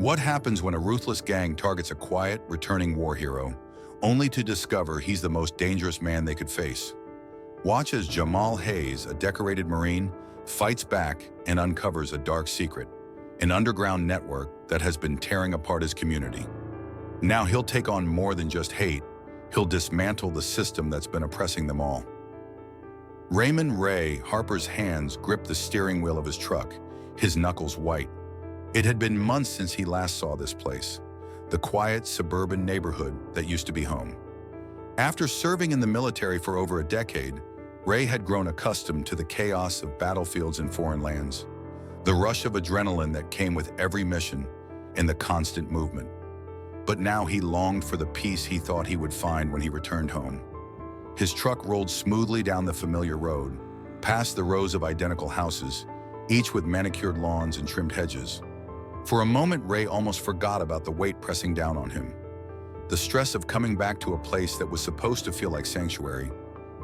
What happens when a ruthless gang targets a quiet, returning war hero, only to discover he's the most dangerous man they could face? Watch as Jamal Hayes, a decorated Marine, fights back and uncovers a dark secret, an underground network that has been tearing apart his community. Now he'll take on more than just hate. He'll dismantle the system that's been oppressing them all. Ray Harper's hands gripped the steering wheel of his truck, his knuckles white. It had been months since he last saw this place, the quiet suburban neighborhood that used to be home. After serving in the military for over a decade, Ray had grown accustomed to the chaos of battlefields in foreign lands, the rush of adrenaline that came with every mission, and the constant movement. But now he longed for the peace he thought he would find when he returned home. His truck rolled smoothly down the familiar road, past the rows of identical houses, each with manicured lawns and trimmed hedges. For a moment, Ray almost forgot about the weight pressing down on him, the stress of coming back to a place that was supposed to feel like sanctuary.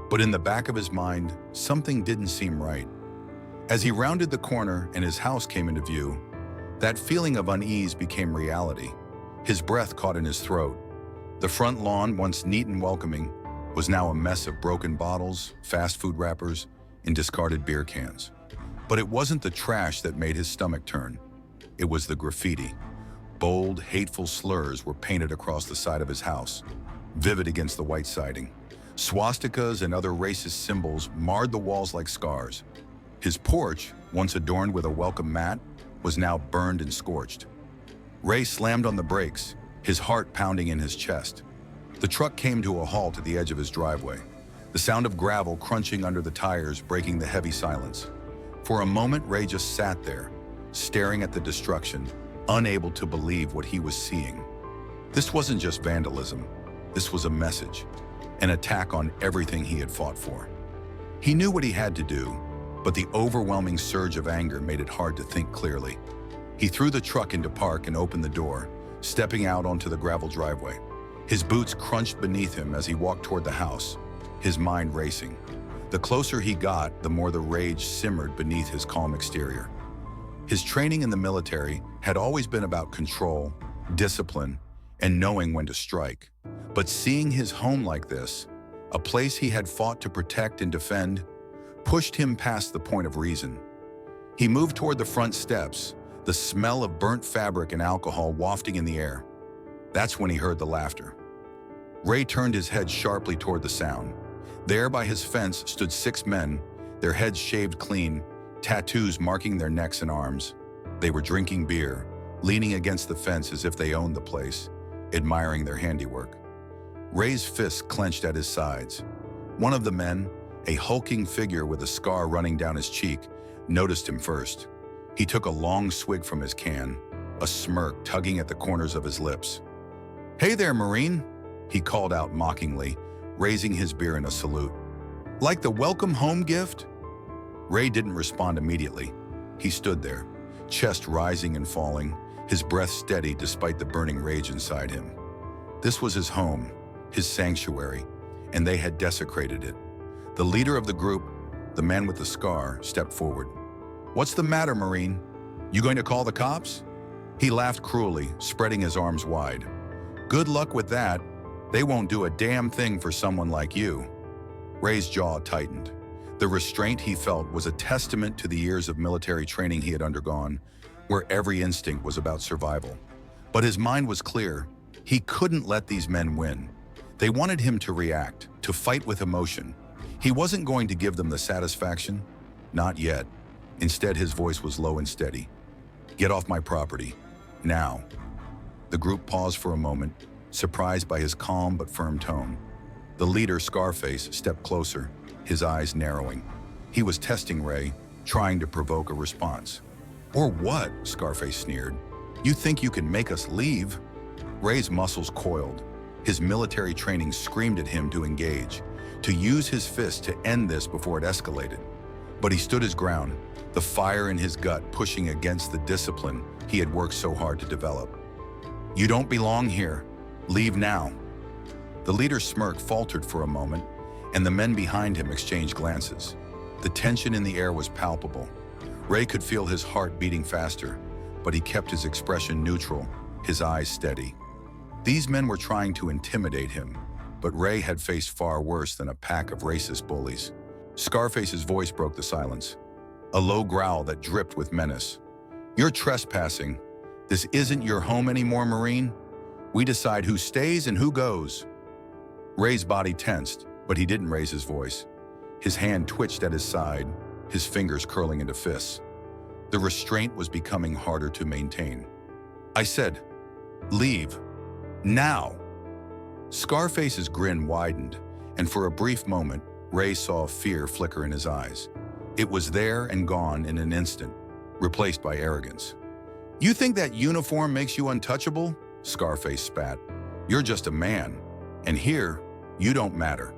But in the back of his mind, something didn't seem right. As he rounded the corner and his house came into view, that feeling of unease became reality. His breath caught in his throat. The front lawn, once neat and welcoming, was now a mess of broken bottles, fast food wrappers, and discarded beer cans. But it wasn't the trash that made his stomach turn. It was the graffiti. Bold, hateful slurs were painted across the side of his house, vivid against the white siding. Swastikas and other racist symbols marred the walls like scars. His porch, once adorned with a welcome mat, was now burned and scorched. Ray slammed on the brakes, his heart pounding in his chest. The truck came to a halt at the edge of his driveway, the sound of gravel crunching under the tires breaking the heavy silence. For a moment, Ray just sat there, staring at the destruction, unable to believe what he was seeing. This wasn't just vandalism. This was a message, an attack on everything he had fought for. He knew what he had to do, but the overwhelming surge of anger made it hard to think clearly. He threw the truck into park and opened the door, stepping out onto the gravel driveway. His boots crunched beneath him as he walked toward the house, his mind racing. The closer he got, the more the rage simmered beneath his calm exterior. His training in the military had always been about control, discipline, and knowing when to strike. But seeing his home like this, a place he had fought to protect and defend, pushed him past the point of reason. He moved toward the front steps, the smell of burnt fabric and alcohol wafting in the air. That's when he heard the laughter. Ray turned his head sharply toward the sound. There by his fence stood 6 men, their heads shaved clean, tattoos marking their necks and arms. They were drinking beer, leaning against the fence as if they owned the place, admiring their handiwork. Ray's fists clenched at his sides. One of the men, a hulking figure with a scar running down his cheek, noticed him first. He took a long swig from his can, a smirk tugging at the corners of his lips. "Hey there, Marine," he called out mockingly, raising his beer in a salute. "Like the welcome home gift?" Ray didn't respond immediately. He stood there, chest rising and falling, his breath steady despite the burning rage inside him. This was his home, his sanctuary, and they had desecrated it. The leader of the group, the man with the scar, stepped forward. "What's the matter, Marine? You going to call the cops?" He laughed cruelly, spreading his arms wide. "Good luck with that. They won't do a damn thing for someone like you." Ray's jaw tightened. The restraint he felt was a testament to the years of military training he had undergone, where every instinct was about survival. But his mind was clear. He couldn't let these men win. They wanted him to react, to fight with emotion. He wasn't going to give them the satisfaction. Not yet. Instead, his voice was low and steady. "Get off my property. Now." The group paused for a moment, surprised by his calm but firm tone. The leader, Scarface, stepped closer, his eyes narrowing. He was testing Ray, trying to provoke a response. "Or what?" Scarface sneered. "You think you can make us leave?" Ray's muscles coiled. His military training screamed at him to engage, to use his fist to end this before it escalated. But he stood his ground, the fire in his gut pushing against the discipline he had worked so hard to develop. "You don't belong here. Leave now." The leader's smirk faltered for a moment, and the men behind him exchanged glances. The tension in the air was palpable. Ray could feel his heart beating faster, but he kept his expression neutral, his eyes steady. These men were trying to intimidate him, but Ray had faced far worse than a pack of racist bullies. Scarface's voice broke the silence, a low growl that dripped with menace. "You're trespassing. This isn't your home anymore, Marine. We decide who stays and who goes." Ray's body tensed, but he didn't raise his voice. His hand twitched at his side, his fingers curling into fists. The restraint was becoming harder to maintain. "I said, leave. Now." Scarface's grin widened, and for a brief moment, Ray saw fear flicker in his eyes. It was there and gone in an instant, replaced by arrogance. "You think that uniform makes you untouchable?" Scarface spat. "You're just a man, and here, you don't matter."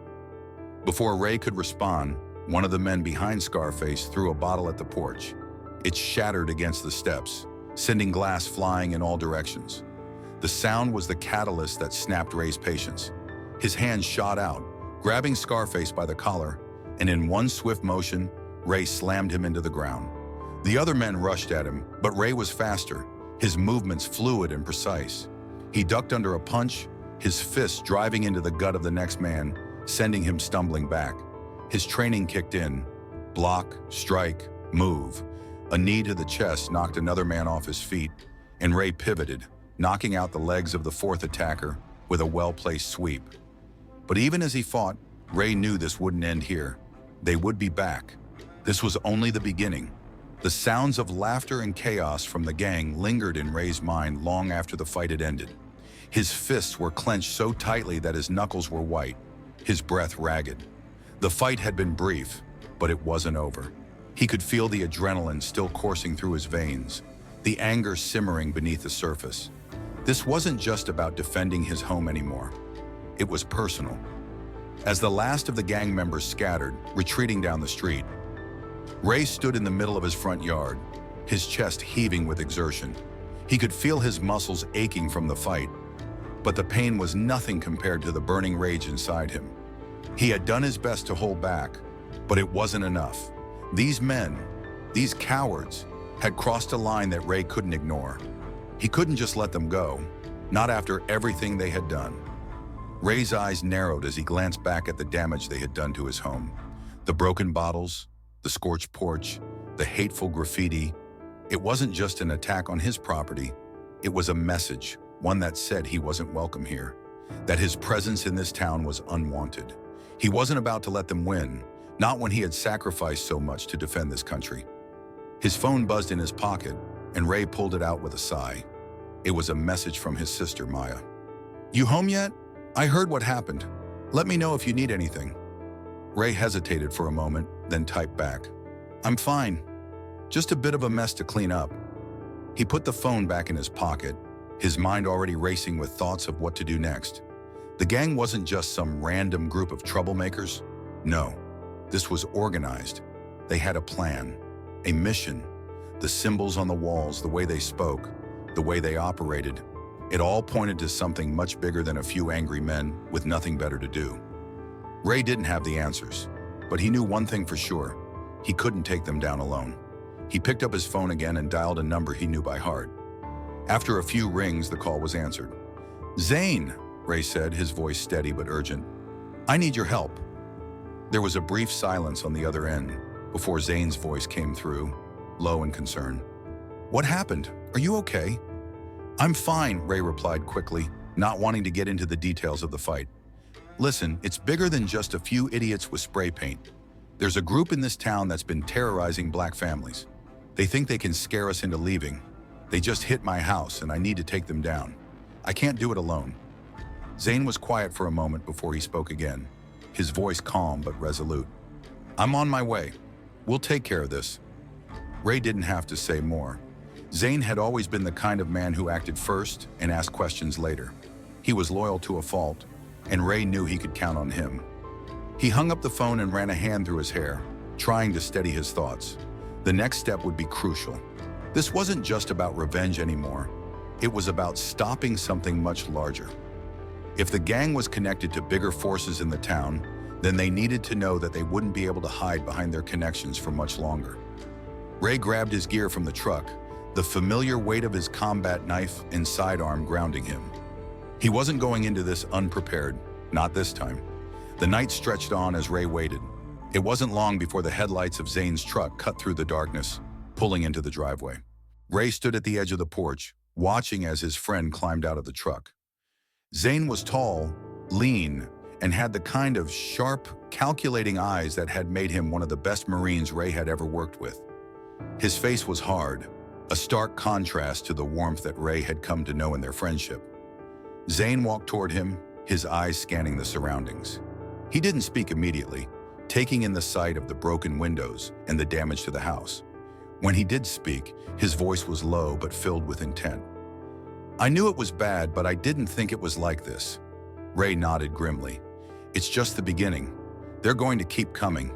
Before Ray could respond, one of the men behind Scarface threw a bottle at the porch. It shattered against the steps, sending glass flying in all directions. The sound was the catalyst that snapped Ray's patience. His hand shot out, grabbing Scarface by the collar, and in one swift motion, Ray slammed him into the ground. The other men rushed at him, but Ray was faster, his movements fluid and precise. He ducked under a punch, his fist driving into the gut of the next man, sending him stumbling back. His training kicked in. Block, strike, move. A knee to the chest knocked another man off his feet, and Ray pivoted, knocking out the legs of the fourth attacker with a well-placed sweep. But even as he fought, Ray knew this wouldn't end here. They would be back. This was only the beginning. The sounds of laughter and chaos from the gang lingered in Ray's mind long after the fight had ended. His fists were clenched so tightly that his knuckles were white, his breath ragged. The fight had been brief, but it wasn't over. He could feel the adrenaline still coursing through his veins, the anger simmering beneath the surface. This wasn't just about defending his home anymore. It was personal. As the last of the gang members scattered, retreating down the street, Ray stood in the middle of his front yard, his chest heaving with exertion. He could feel his muscles aching from the fight, but the pain was nothing compared to the burning rage inside him. He had done his best to hold back, but it wasn't enough. These men, these cowards, had crossed a line that Ray couldn't ignore. He couldn't just let them go, not after everything they had done. Ray's eyes narrowed as he glanced back at the damage they had done to his home. The broken bottles, the scorched porch, the hateful graffiti. It wasn't just an attack on his property. It was a message, one that said he wasn't welcome here, that his presence in this town was unwanted. He wasn't about to let them win, not when he had sacrificed so much to defend this country. His phone buzzed in his pocket, and Ray pulled it out with a sigh. It was a message from his sister, Maya. "You home yet? I heard what happened. Let me know if you need anything." Ray hesitated for a moment, then typed back, "I'm fine. Just a bit of a mess to clean up." He put the phone back in his pocket, his mind already racing with thoughts of what to do next. The gang wasn't just some random group of troublemakers. No, this was organized. They had a plan, a mission. The symbols on the walls, the way they spoke, the way they operated, it all pointed to something much bigger than a few angry men with nothing better to do. Ray didn't have the answers, but he knew one thing for sure. He couldn't take them down alone. He picked up his phone again and dialed a number he knew by heart. After a few rings, the call was answered. "Zane," Ray said, his voice steady but urgent. "I need your help." There was a brief silence on the other end before Zane's voice came through, low and concerned. "What happened? Are you okay?" "I'm fine," Ray replied quickly, not wanting to get into the details of the fight. "Listen, it's bigger than just a few idiots with spray paint. There's a group in this town that's been terrorizing black families. They think they can scare us into leaving. They just hit my house and I need to take them down. I can't do it alone." Zane was quiet for a moment before he spoke again, his voice calm but resolute. "I'm on my way. We'll take care of this." Ray didn't have to say more. Zane had always been the kind of man who acted first and asked questions later. He was loyal to a fault, and Ray knew he could count on him. He hung up the phone and ran a hand through his hair, trying to steady his thoughts. The next step would be crucial. This wasn't just about revenge anymore. It was about stopping something much larger. If the gang was connected to bigger forces in the town, then they needed to know that they wouldn't be able to hide behind their connections for much longer. Ray grabbed his gear from the truck, the familiar weight of his combat knife and sidearm grounding him. He wasn't going into this unprepared, not this time. The night stretched on as Ray waited. It wasn't long before the headlights of Zane's truck cut through the darkness, pulling into the driveway. Ray stood at the edge of the porch, watching as his friend climbed out of the truck. Zane was tall, lean, and had the kind of sharp, calculating eyes that had made him one of the best Marines Ray had ever worked with. His face was hard, a stark contrast to the warmth that Ray had come to know in their friendship. Zane walked toward him, his eyes scanning the surroundings. He didn't speak immediately, taking in the sight of the broken windows and the damage to the house. When he did speak, his voice was low but filled with intent. "I knew it was bad, but I didn't think it was like this." Ray nodded grimly. "It's just the beginning. They're going to keep coming.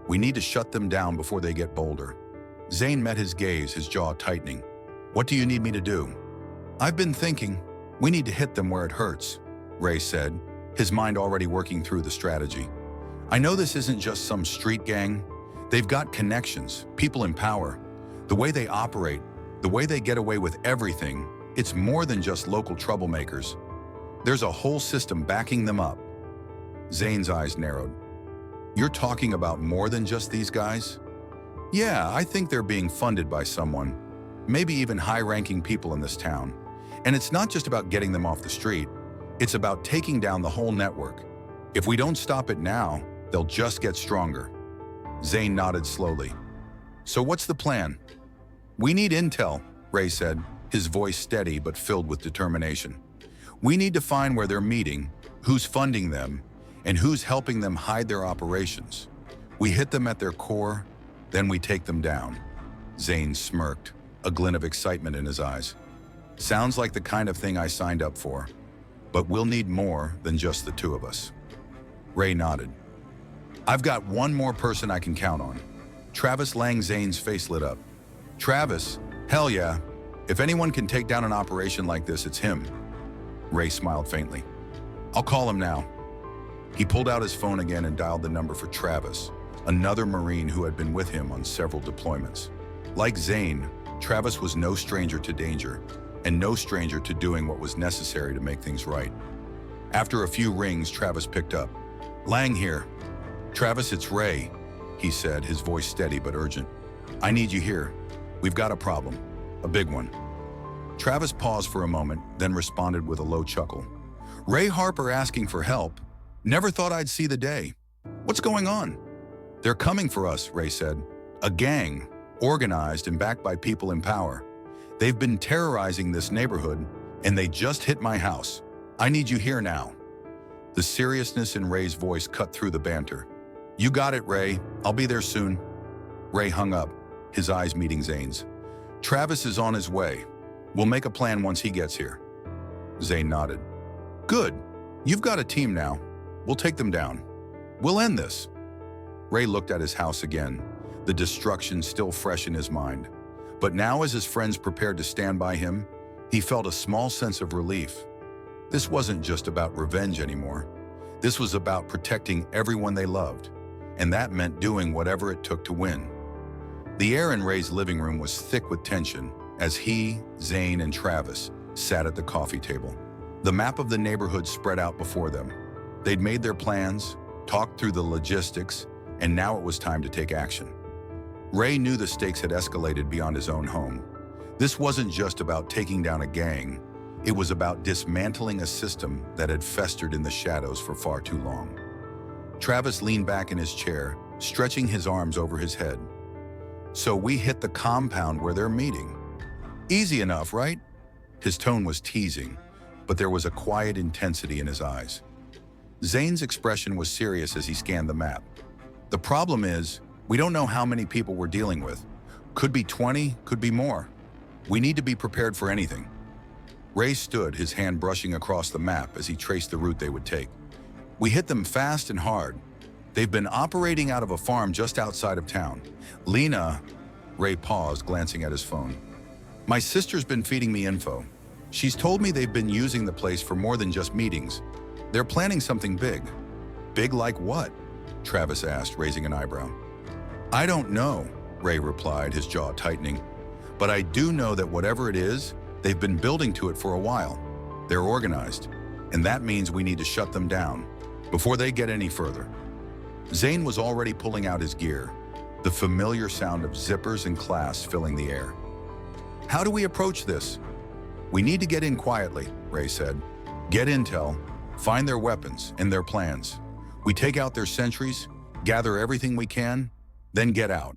We need to shut them down before they get bolder." Zane met his gaze, his jaw tightening. "What do you need me to do?" "I've been thinking. We need to hit them where it hurts," Ray said, his mind already working through the strategy. "I know this isn't just some street gang. They've got connections, people in power. The way they operate, the way they get away with everything, it's more than just local troublemakers. There's a whole system backing them up." Zane's eyes narrowed. "You're talking about more than just these guys?" "Yeah, I think they're being funded by someone, maybe even high-ranking people in this town. And it's not just about getting them off the street. It's about taking down the whole network. If we don't stop it now, they'll just get stronger." Zane nodded slowly. "So what's the plan?" "We need intel," Ray said, his voice steady but filled with determination. "We need to find where they're meeting, who's funding them, and who's helping them hide their operations. We hit them at their core, then we take them down." Zane smirked, a glint of excitement in his eyes. "Sounds like the kind of thing I signed up for. But we'll need more than just the two of us." Ray nodded. "I've got one more person I can count on." Travis Lang. Zane's face lit up. "Travis? Hell yeah. If anyone can take down an operation like this, it's him." Ray smiled faintly. "I'll call him now." He pulled out his phone again and dialed the number for Travis, another Marine who had been with him on several deployments. Like Zane, Travis was no stranger to danger, and no stranger to doing what was necessary to make things right. After a few rings, Travis picked up. "Lang here." "Travis, it's Ray," he said, his voice steady but urgent. "I need you here. We've got a problem, a big one." Travis paused for a moment, then responded with a low chuckle. "Ray Harper asking for help? Never thought I'd see the day. What's going on?" "They're coming for us," Ray said. "A gang, organized and backed by people in power. They've been terrorizing this neighborhood, and they just hit my house. I need you here now." The seriousness in Ray's voice cut through the banter. "You got it, Ray. I'll be there soon." Ray hung up, his eyes meeting Zane's. "Travis is on his way. We'll make a plan once he gets here." Zane nodded. "Good. You've got a team now. We'll take them down. We'll end this." Ray looked at his house again, the destruction still fresh in his mind. But now, as his friends prepared to stand by him, he felt a small sense of relief. This wasn't just about revenge anymore. This was about protecting everyone they loved, and that meant doing whatever it took to win. The air in Ray's living room was thick with tension as he, Zane, and Travis sat at the coffee table. The map of the neighborhood spread out before them. They'd made their plans, talked through the logistics, and now it was time to take action. Ray knew the stakes had escalated beyond his own home. This wasn't just about taking down a gang. It was about dismantling a system that had festered in the shadows for far too long. Travis leaned back in his chair, stretching his arms over his head. "So we hit the compound where they're meeting. Easy enough, right?" His tone was teasing, but there was a quiet intensity in his eyes. Zane's expression was serious as he scanned the map. "The problem is, we don't know how many people we're dealing with. Could be 20, could be more. We need to be prepared for anything." Ray stood, his hand brushing across the map as he traced the route they would take. "We hit them fast and hard. They've been operating out of a farm just outside of town. Lena..." Ray paused, glancing at his phone. "My sister's been feeding me info. She's told me they've been using the place for more than just meetings. They're planning something big." "Big like what?" Travis asked, raising an eyebrow. "I don't know," Ray replied, his jaw tightening. But I do know that whatever it is, they've been building to it for a while. They're organized, and that means we need to shut them down before they get any further. Zane was already pulling out his gear, the familiar sound of zippers and clasps filling the air. How do we approach this? We need to get in quietly, Ray said. Get intel, find their weapons and their plans. We take out their sentries, gather everything we can, then get out.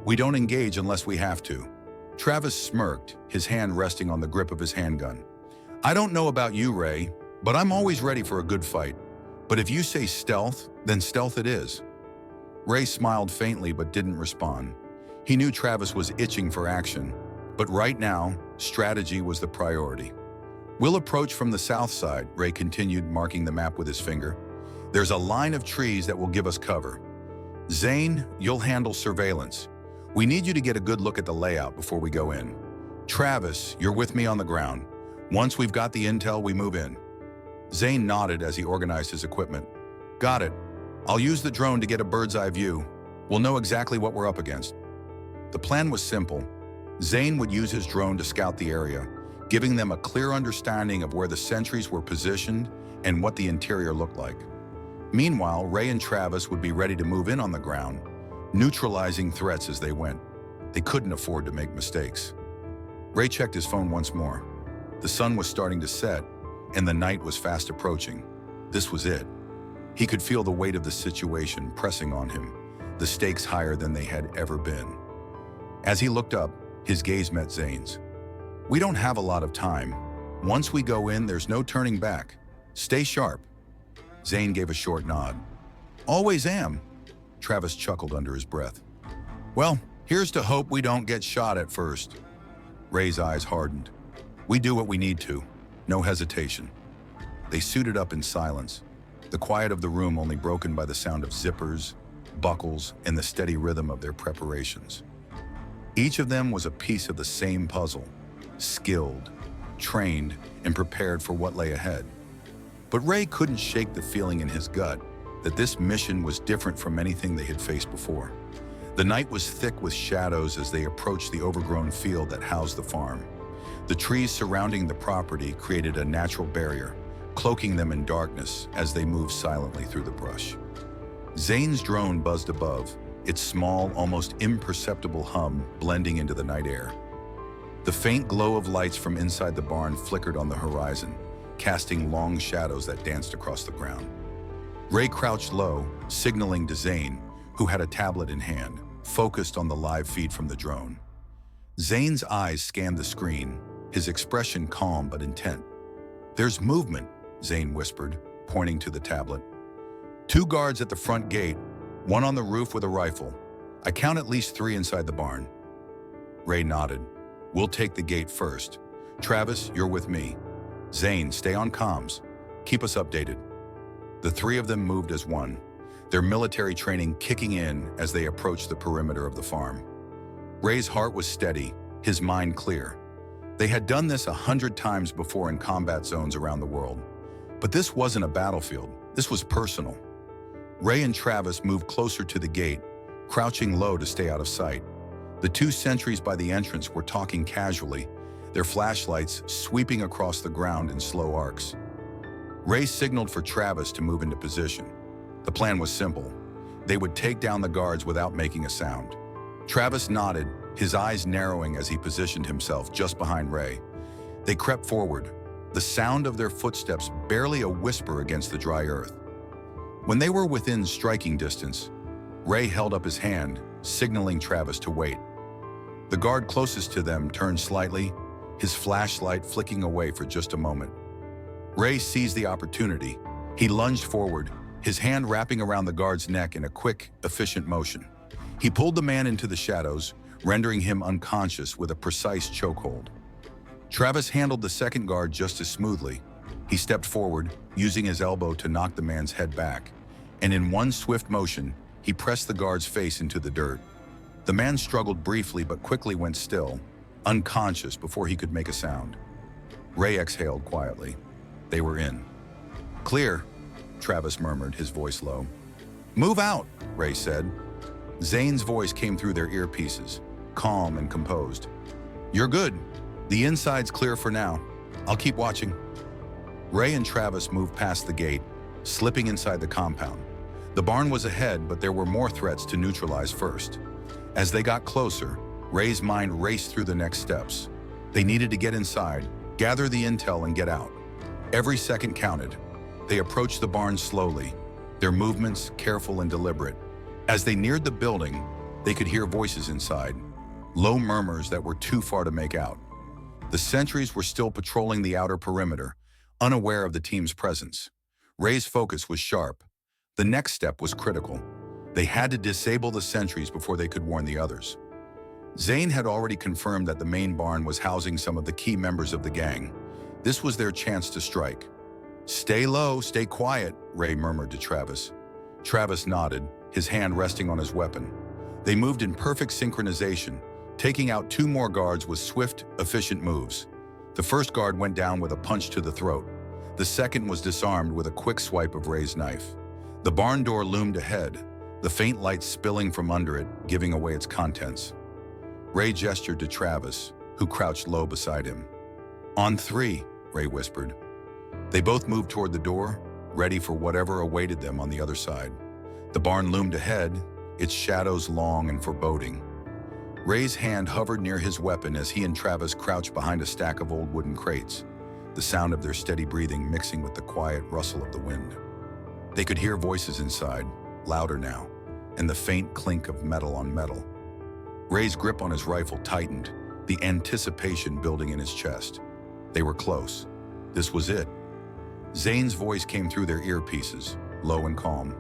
We don't engage unless we have to. Travis smirked, his hand resting on the grip of his handgun. I don't know about you, Ray, but I'm always ready for a good fight. But if you say stealth, then stealth it is. Ray smiled faintly but didn't respond. He knew Travis was itching for action, but right now, strategy was the priority. We'll approach from the south side, Ray continued, marking the map with his finger. There's a line of trees that will give us cover. Zane, you'll handle surveillance. We need you to get a good look at the layout before we go in. Travis, you're with me on the ground. Once we've got the intel, we move in. Zane nodded as he organized his equipment. Got it. I'll use the drone to get a bird's eye view. We'll know exactly what we're up against. The plan was simple. Zane would use his drone to scout the area, giving them a clear understanding of where the sentries were positioned and what the interior looked like. Meanwhile, Ray and Travis would be ready to move in on the ground, neutralizing threats as they went. They couldn't afford to make mistakes. Ray checked his phone once more. The sun was starting to set, and the night was fast approaching. This was it. He could feel the weight of the situation pressing on him, the stakes higher than they had ever been. As he looked up, his gaze met Zane's. We don't have a lot of time. Once we go in, there's no turning back. Stay sharp. Zane gave a short nod. Always am. Travis chuckled under his breath. Well, here's to hope we don't get shot at first. Ray's eyes hardened. We do what we need to. No hesitation. They suited up in silence, the quiet of the room only broken by the sound of zippers, buckles, and the steady rhythm of their preparations. Each of them was a piece of the same puzzle, skilled, trained, and prepared for what lay ahead. But Ray couldn't shake the feeling in his gut that this mission was different from anything they had faced before. The night was thick with shadows as they approached the overgrown field that housed the farm. The trees surrounding the property created a natural barrier, cloaking them in darkness as they moved silently through the brush. Zane's drone buzzed above, its small, almost imperceptible hum blending into the night air. The faint glow of lights from inside the barn flickered on the horizon, casting long shadows that danced across the ground. Ray crouched low, signaling to Zane, who had a tablet in hand, focused on the live feed from the drone. Zane's eyes scanned the screen, his expression calm but intent. There's movement, Zane whispered, pointing to the tablet. 2 guards at the front gate, 1 on the roof with a rifle. I count at least 3 inside the barn. Ray nodded. We'll take the gate first. Travis, you're with me. Zane, stay on comms. Keep us updated. The 3 of them moved as one, their military training kicking in as they approached the perimeter of the farm. Ray's heart was steady, his mind clear. They had done this 100 times before in combat zones around the world. But this wasn't a battlefield, this was personal. Ray and Travis moved closer to the gate, crouching low to stay out of sight. The 2 sentries by the entrance were talking casually, their flashlights sweeping across the ground in slow arcs. Ray signaled for Travis to move into position. The plan was simple. They would take down the guards without making a sound. Travis nodded, his eyes narrowing as he positioned himself just behind Ray. They crept forward, the sound of their footsteps barely a whisper against the dry earth. When they were within striking distance, Ray held up his hand, signaling Travis to wait. The guard closest to them turned slightly, his flashlight flicking away for just a moment. Ray seized the opportunity. He lunged forward, his hand wrapping around the guard's neck in a quick, efficient motion. He pulled the man into the shadows, rendering him unconscious with a precise chokehold. Travis handled the second guard just as smoothly. He stepped forward, using his elbow to knock the man's head back, and in one swift motion, he pressed the guard's face into the dirt. The man struggled briefly but quickly went still, unconscious before he could make a sound. Ray exhaled quietly. They were in. Clear, Travis murmured, his voice low. Move out, Ray said. Zane's voice came through their earpieces, calm and composed. You're good. The inside's clear for now. I'll keep watching. Ray and Travis moved past the gate, slipping inside the compound. The barn was ahead, but there were more threats to neutralize first. As they got closer, Ray's mind raced through the next steps. They needed to get inside, gather the intel, and get out. Every second counted. They approached the barn slowly, their movements careful and deliberate. As they neared the building, they could hear voices inside, low murmurs that were too far to make out. The sentries were still patrolling the outer perimeter, unaware of the team's presence. Ray's focus was sharp. The next step was critical. They had to disable the sentries before they could warn the others. Zane had already confirmed that the main barn was housing some of the key members of the gang. This was their chance to strike. "Stay low, stay quiet," Ray murmured to Travis. Travis nodded, his hand resting on his weapon. They moved in perfect synchronization, taking out 2 more guards with swift, efficient moves. The first guard went down with a punch to the throat. The second was disarmed with a quick swipe of Ray's knife. The barn door loomed ahead, the faint light spilling from under it, giving away its contents. Ray gestured to Travis, who crouched low beside him. "On 3, Ray whispered. They both moved toward the door, ready for whatever awaited them on the other side. The barn loomed ahead, its shadows long and foreboding. Ray's hand hovered near his weapon as he and Travis crouched behind a stack of old wooden crates, the sound of their steady breathing mixing with the quiet rustle of the wind. They could hear voices inside, louder now, and the faint clink of metal on metal. Ray's grip on his rifle tightened, the anticipation building in his chest. They were close. This was it. Zane's voice came through their earpieces, low and calm.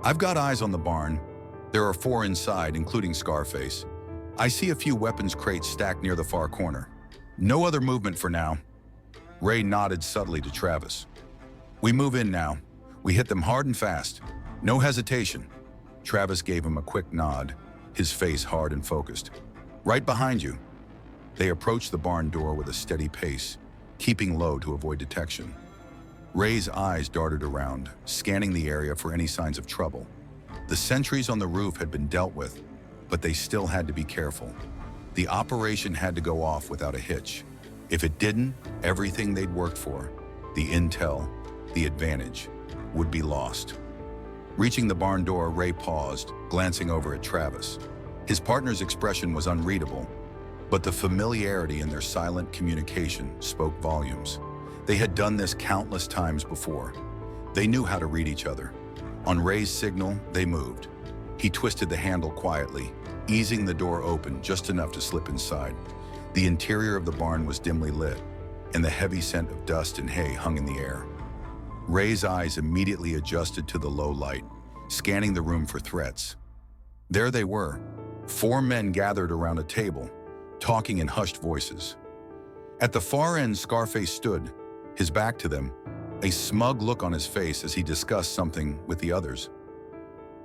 "I've got eyes on the barn. There are 4 inside, including Scarface. I see a few weapons crates stacked near the far corner. No other movement for now." Ray nodded subtly to Travis. "We move in now. We hit them hard and fast. No hesitation." Travis gave him a quick nod, his face hard and focused. "Right behind you." They approached the barn door with a steady pace, keeping low to avoid detection. Ray's eyes darted around, scanning the area for any signs of trouble. The sentries on the roof had been dealt with, but they still had to be careful. The operation had to go off without a hitch. If it didn't, everything they'd worked for, the intel, the advantage, would be lost. Reaching the barn door, Ray paused, glancing over at Travis. His partner's expression was unreadable, but the familiarity in their silent communication spoke volumes. They had done this countless times before. They knew how to read each other. On Ray's signal, they moved. He twisted the handle quietly, easing the door open just enough to slip inside. The interior of the barn was dimly lit, and the heavy scent of dust and hay hung in the air. Ray's eyes immediately adjusted to the low light, scanning the room for threats. There they were, 4 men gathered around a table, talking in hushed voices. At the far end, Scarface stood, his back to them, a smug look on his face as he discussed something with the others.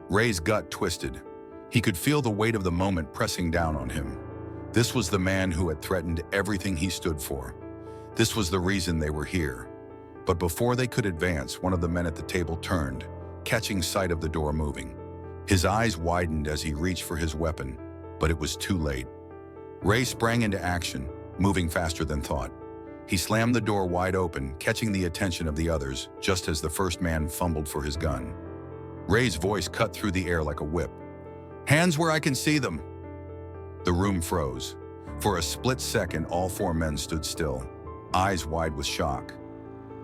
Ray's gut twisted. He could feel the weight of the moment pressing down on him. This was the man who had threatened everything he stood for. This was the reason they were here. But before they could advance, one of the men at the table turned, catching sight of the door moving. His eyes widened as he reached for his weapon, but it was too late. Ray sprang into action, moving faster than thought. He slammed the door wide open, catching the attention of the others just as the first man fumbled for his gun. Ray's voice cut through the air like a whip. "Hands where I can see them!" The room froze. For a split second, all 4 men stood still, eyes wide with shock.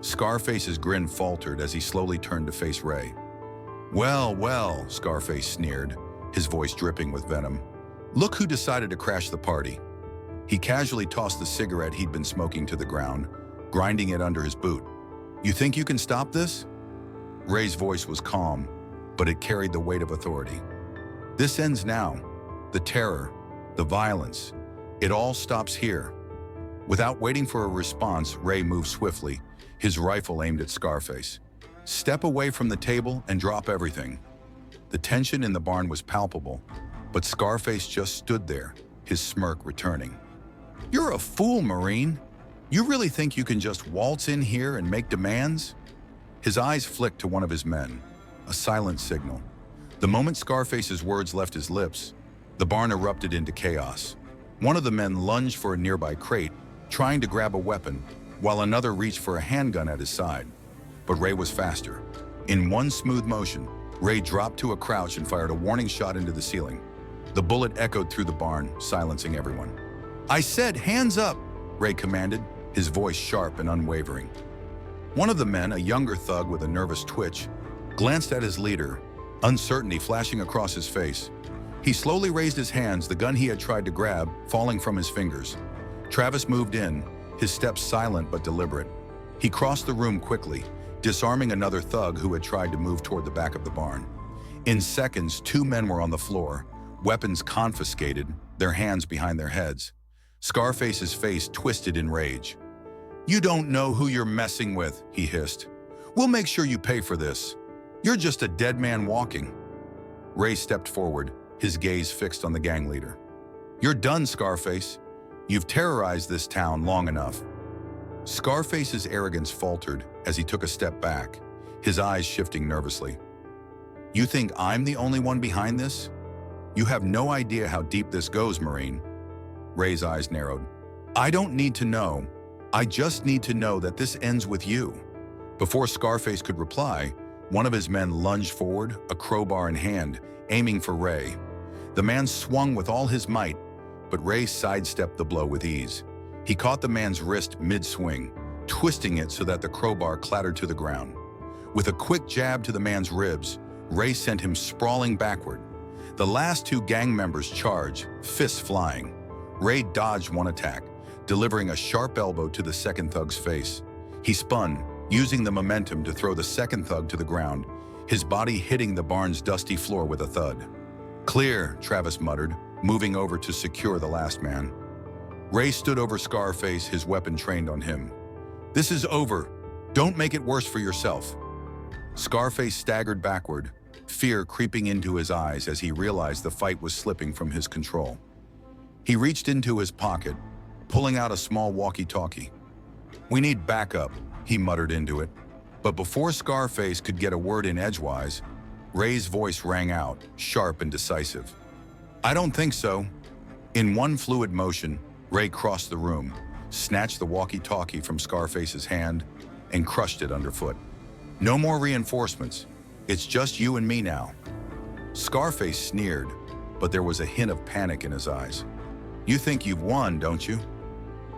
Scarface's grin faltered as he slowly turned to face Ray. "Well, well," Scarface sneered, his voice dripping with venom. "Look who decided to crash the party." He casually tossed the cigarette he'd been smoking to the ground, grinding it under his boot. "You think you can stop this?" Ray's voice was calm, but it carried the weight of authority. "This ends now. The terror, the violence, it all stops here." Without waiting for a response, Ray moved swiftly, his rifle aimed at Scarface. "Step away from the table and drop everything." The tension in the barn was palpable, but Scarface just stood there, his smirk returning. "You're a fool, Marine. You really think you can just waltz in here and make demands?" His eyes flicked to one of his men, a silent signal. The moment Scarface's words left his lips, the barn erupted into chaos. One of the men lunged for a nearby crate, trying to grab a weapon, while another reached for a handgun at his side. But Ray was faster. In one smooth motion, Ray dropped to a crouch and fired a warning shot into the ceiling. The bullet echoed through the barn, silencing everyone. "I said, hands up!" Ray commanded, his voice sharp and unwavering. One of the men, a younger thug with a nervous twitch, glanced at his leader, uncertainty flashing across his face. He slowly raised his hands, the gun he had tried to grab falling from his fingers. Travis moved in, his steps silent but deliberate. He crossed the room quickly, disarming another thug who had tried to move toward the back of the barn. In seconds, two men were on the floor, weapons confiscated, their hands behind their heads. Scarface's face twisted in rage. "You don't know who you're messing with," he hissed. "We'll make sure you pay for this. You're just a dead man walking." Ray stepped forward, his gaze fixed on the gang leader. "You're done, Scarface. You've terrorized this town long enough." Scarface's arrogance faltered as he took a step back, his eyes shifting nervously. "You think I'm the only one behind this? You have no idea how deep this goes, Marine." Ray's eyes narrowed. "I don't need to know. I just need to know that this ends with you." Before Scarface could reply, one of his men lunged forward, a crowbar in hand, aiming for Ray. The man swung with all his might, but Ray sidestepped the blow with ease. He caught the man's wrist mid-swing, twisting it so that the crowbar clattered to the ground. With a quick jab to the man's ribs, Ray sent him sprawling backward. The last two gang members charged, fists flying. Ray dodged one attack, delivering a sharp elbow to the second thug's face. He spun, using the momentum to throw the second thug to the ground, his body hitting the barn's dusty floor with a thud. "Clear," Travis muttered, moving over to secure the last man. Ray stood over Scarface, his weapon trained on him. "This is over. Don't make it worse for yourself." Scarface staggered backward, fear creeping into his eyes as he realized the fight was slipping from his control. He reached into his pocket, pulling out a small walkie-talkie. "We need backup," he muttered into it. But before Scarface could get a word in edgewise, Ray's voice rang out, sharp and decisive. "I don't think so." In one fluid motion, Ray crossed the room, snatched the walkie-talkie from Scarface's hand, and crushed it underfoot. "No more reinforcements. It's just you and me now." Scarface sneered, but there was a hint of panic in his eyes. "You think you've won, don't you?"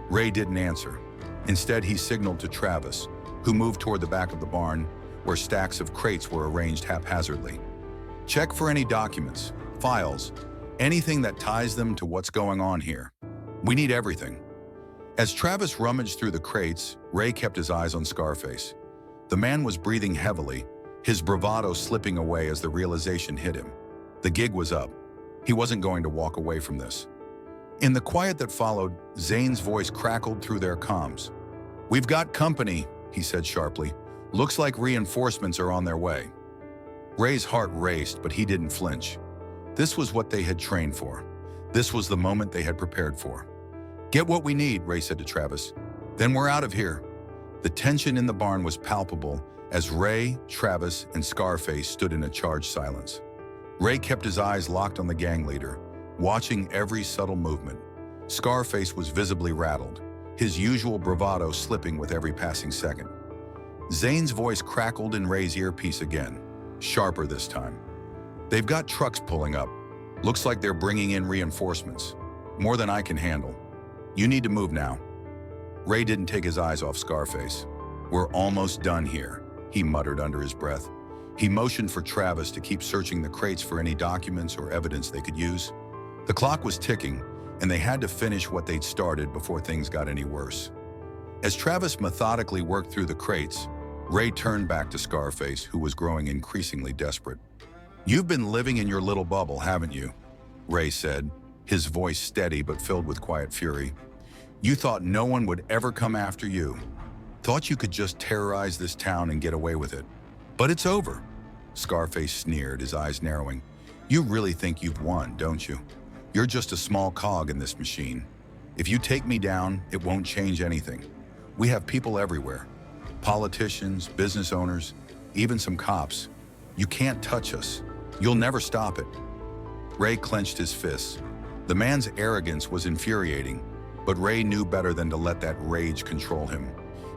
Ray didn't answer. Instead, he signaled to Travis, who moved toward the back of the barn, where stacks of crates were arranged haphazardly. "Check for any documents, files, anything that ties them to what's going on here. We need everything." As Travis rummaged through the crates, Ray kept his eyes on Scarface. The man was breathing heavily, his bravado slipping away as the realization hit him. The gig was up. He wasn't going to walk away from this. In the quiet that followed, Zane's voice crackled through their comms. "We've got company," he said sharply. "Looks like reinforcements are on their way." Ray's heart raced, but he didn't flinch. This was what they had trained for. This was the moment they had prepared for. "Get what we need," Ray said to Travis. "Then we're out of here." The tension in the barn was palpable as Ray, Travis, and Scarface stood in a charged silence. Ray kept his eyes locked on the gang leader, watching every subtle movement. Scarface was visibly rattled, his usual bravado slipping with every passing second. Zane's voice crackled in Ray's earpiece again, sharper this time. "They've got trucks pulling up. Looks like they're bringing in reinforcements. More than I can handle. You need to move now." Ray didn't take his eyes off Scarface. "We're almost done here," he muttered under his breath. He motioned for Travis to keep searching the crates for any documents or evidence they could use. The clock was ticking, and they had to finish what they'd started before things got any worse. As Travis methodically worked through the crates, Ray turned back to Scarface, who was growing increasingly desperate. "You've been living in your little bubble, haven't you?" Ray said, his voice steady but filled with quiet fury. "You thought no one would ever come after you. Thought you could just terrorize this town and get away with it. But it's over." Scarface sneered, his eyes narrowing. "You really think you've won, don't you? You're just a small cog in this machine. If you take me down, it won't change anything. We have people everywhere. Politicians, business owners, even some cops. You can't touch us. You'll never stop it." Ray clenched his fists. The man's arrogance was infuriating, but Ray knew better than to let that rage control him.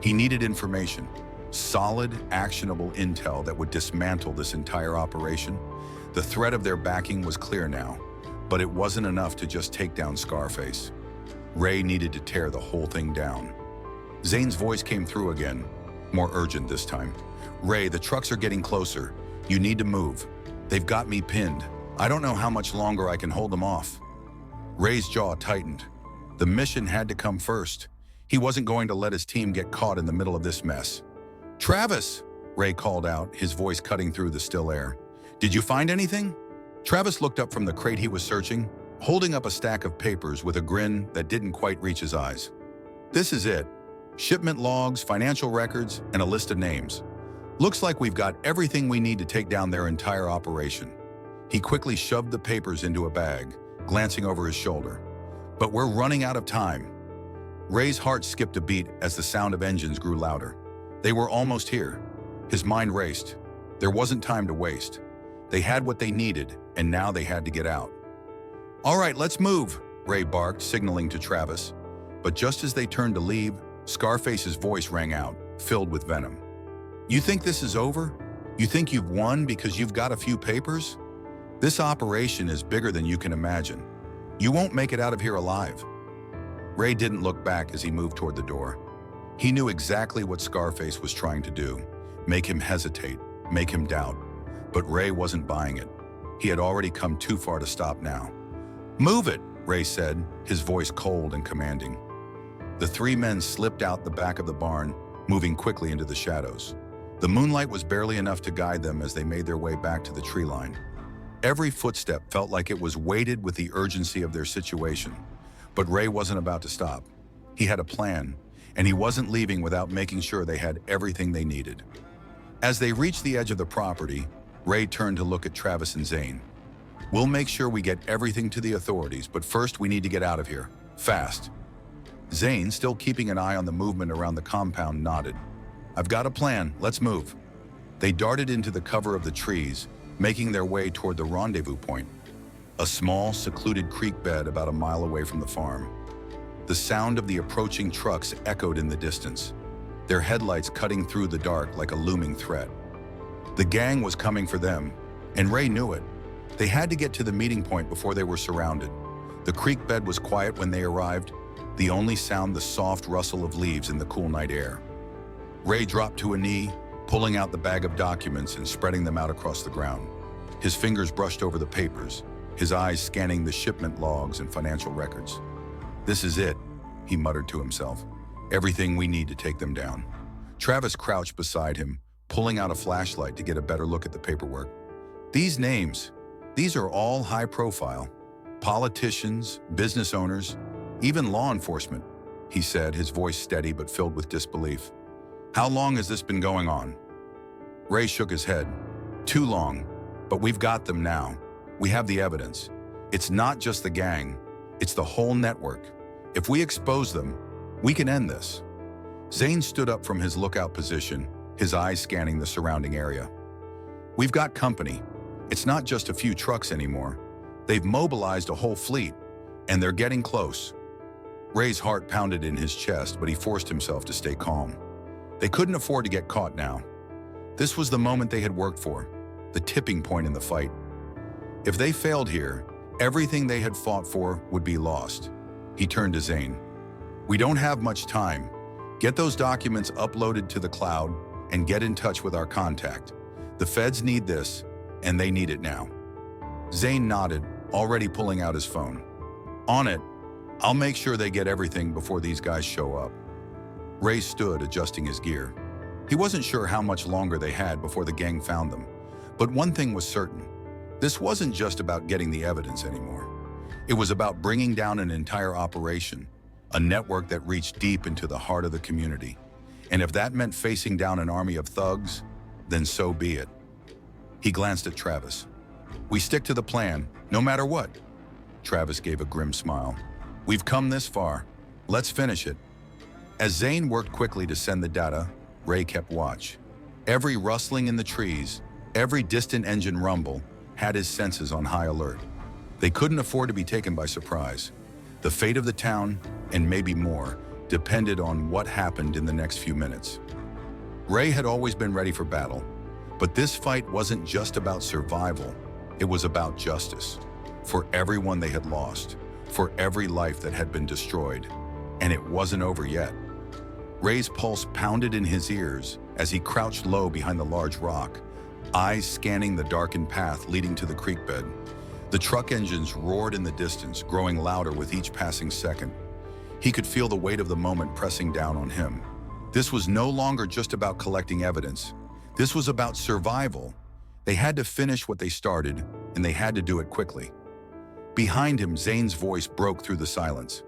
He needed information, solid, actionable intel that would dismantle this entire operation. The threat of their backing was clear now, but it wasn't enough to just take down Scarface. Ray needed to tear the whole thing down. Zane's voice came through again, more urgent this time. Ray, the trucks are getting closer. You need to move. They've got me pinned. I don't know how much longer I can hold them off. Ray's jaw tightened. The mission had to come first. He wasn't going to let his team get caught in the middle of this mess. Travis, Ray called out, his voice cutting through the still air. Did you find anything? Travis looked up from the crate he was searching, holding up a stack of papers with a grin that didn't quite reach his eyes. This is it. Shipment logs, financial records, and a list of names. Looks like we've got everything we need to take down their entire operation. He quickly shoved the papers into a bag, glancing over his shoulder. But we're running out of time. Ray's heart skipped a beat as the sound of engines grew louder. They were almost here. His mind raced. There wasn't time to waste. They had what they needed, and now they had to get out. All right, let's move, Ray barked, signaling to Travis. But just as they turned to leave, Scarface's voice rang out, filled with venom. You think this is over? You think you've won because you've got a few papers? This operation is bigger than you can imagine. You won't make it out of here alive. Ray didn't look back as he moved toward the door. He knew exactly what Scarface was trying to do, make him hesitate, make him doubt. But Ray wasn't buying it. He had already come too far to stop now. Move it, Ray said, his voice cold and commanding. The three men slipped out the back of the barn, moving quickly into the shadows. The moonlight was barely enough to guide them as they made their way back to the tree line. Every footstep felt like it was weighted with the urgency of their situation. But Ray wasn't about to stop. He had a plan, and he wasn't leaving without making sure they had everything they needed. As they reached the edge of the property, Ray turned to look at Travis and Zane. We'll make sure we get everything to the authorities, but first we need to get out of here, fast. Zane, still keeping an eye on the movement around the compound, nodded. I've got a plan, let's move. They darted into the cover of the trees, making their way toward the rendezvous point, a small, secluded creek bed about a mile away from the farm. The sound of the approaching trucks echoed in the distance, their headlights cutting through the dark like a looming threat. The gang was coming for them, and Ray knew it. They had to get to the meeting point before they were surrounded. The creek bed was quiet when they arrived, the only sound the soft rustle of leaves in the cool night air. Ray dropped to a knee, pulling out the bag of documents and spreading them out across the ground. His fingers brushed over the papers, his eyes scanning the shipment logs and financial records. This is it, he muttered to himself. Everything we need to take them down. Travis crouched beside him, pulling out a flashlight to get a better look at the paperwork. These names, these are all high profile. Politicians, business owners, even law enforcement, he said, his voice steady but filled with disbelief. How long has this been going on? Ray shook his head. Too long, but we've got them now. We have the evidence. It's not just the gang, it's the whole network. If we expose them, we can end this. Zane stood up from his lookout position, his eyes scanning the surrounding area. We've got company. It's not just a few trucks anymore. They've mobilized a whole fleet, and they're getting close. Ray's heart pounded in his chest, but he forced himself to stay calm. They couldn't afford to get caught now. This was the moment they had worked for, the tipping point in the fight. If they failed here, everything they had fought for would be lost. He turned to Zane. We don't have much time. Get those documents uploaded to the cloud and get in touch with our contact. The feds need this, and they need it now. Zane nodded, already pulling out his phone. On it, I'll make sure they get everything before these guys show up. Ray stood, adjusting his gear. He wasn't sure how much longer they had before the gang found them. But one thing was certain. This wasn't just about getting the evidence anymore. It was about bringing down an entire operation, a network that reached deep into the heart of the community. And if that meant facing down an army of thugs, then so be it. He glanced at Travis. We stick to the plan, no matter what. Travis gave a grim smile. We've come this far. Let's finish it. As Zane worked quickly to send the data, Ray kept watch. Every rustling in the trees, every distant engine rumble, had his senses on high alert. They couldn't afford to be taken by surprise. The fate of the town, and maybe more, depended on what happened in the next few minutes. Ray had always been ready for battle, but this fight wasn't just about survival. It was about justice. For everyone they had lost, for every life that had been destroyed. And it wasn't over yet. Ray's pulse pounded in his ears as he crouched low behind the large rock, eyes scanning the darkened path leading to the creek bed. The truck engines roared in the distance, growing louder with each passing second. He could feel the weight of the moment pressing down on him. This was no longer just about collecting evidence. This was about survival. They had to finish what they started, and they had to do it quickly. Behind him, Zane's voice broke through the silence.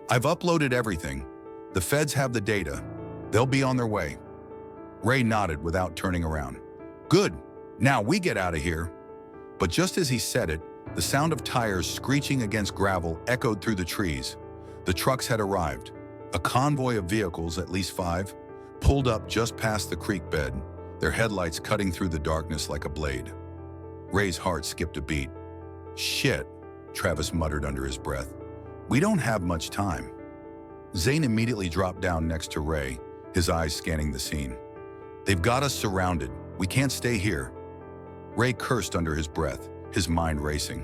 "I've uploaded everything. The feds have the data. They'll be on their way." Ray nodded without turning around. "Good. Now we get out of here." But just as he said it, the sound of tires screeching against gravel echoed through the trees. The trucks had arrived. A convoy of vehicles, at least 5, pulled up just past the creek bed, their headlights cutting through the darkness like a blade. Ray's heart skipped a beat. "Shit," Travis muttered under his breath. "We don't have much time." Zane immediately dropped down next to Ray, his eyes scanning the scene. "They've got us surrounded. We can't stay here." Ray cursed under his breath, his mind racing.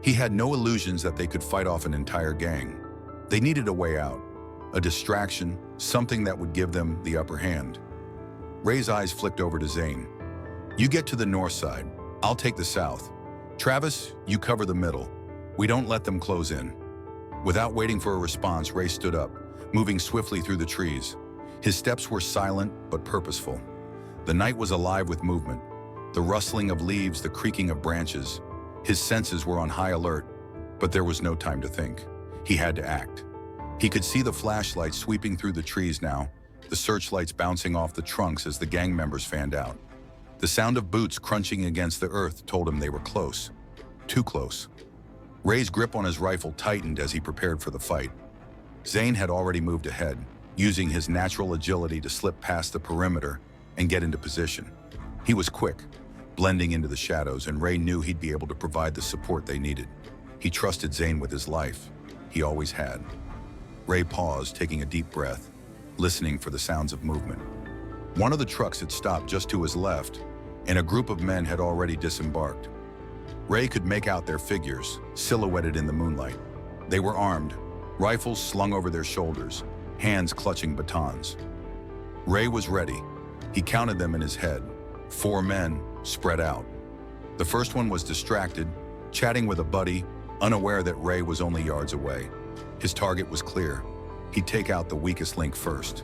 He had no illusions that they could fight off an entire gang. They needed a way out, a distraction, something that would give them the upper hand. Ray's eyes flicked over to Zane. "You get to the north side. I'll take the south. Travis, you cover the middle. We don't let them close in." Without waiting for a response, Ray stood up, moving swiftly through the trees. His steps were silent but purposeful. The night was alive with movement, the rustling of leaves, the creaking of branches. His senses were on high alert, but there was no time to think. He had to act. He could see the flashlights sweeping through the trees now, the searchlights bouncing off the trunks as the gang members fanned out. The sound of boots crunching against the earth told him they were close. Too close. Ray's grip on his rifle tightened as he prepared for the fight. Zane had already moved ahead, using his natural agility to slip past the perimeter and get into position. He was quick, blending into the shadows, and Ray knew he'd be able to provide the support they needed. He trusted Zane with his life. He always had. Ray paused, taking a deep breath, listening for the sounds of movement. One of the trucks had stopped just to his left, and a group of men had already disembarked. Ray could make out their figures, silhouetted in the moonlight. They were armed, rifles slung over their shoulders, hands clutching batons. Ray was ready. He counted them in his head. 4 men, spread out. The first one was distracted, chatting with a buddy, unaware that Ray was only yards away. His target was clear. He'd take out the weakest link first.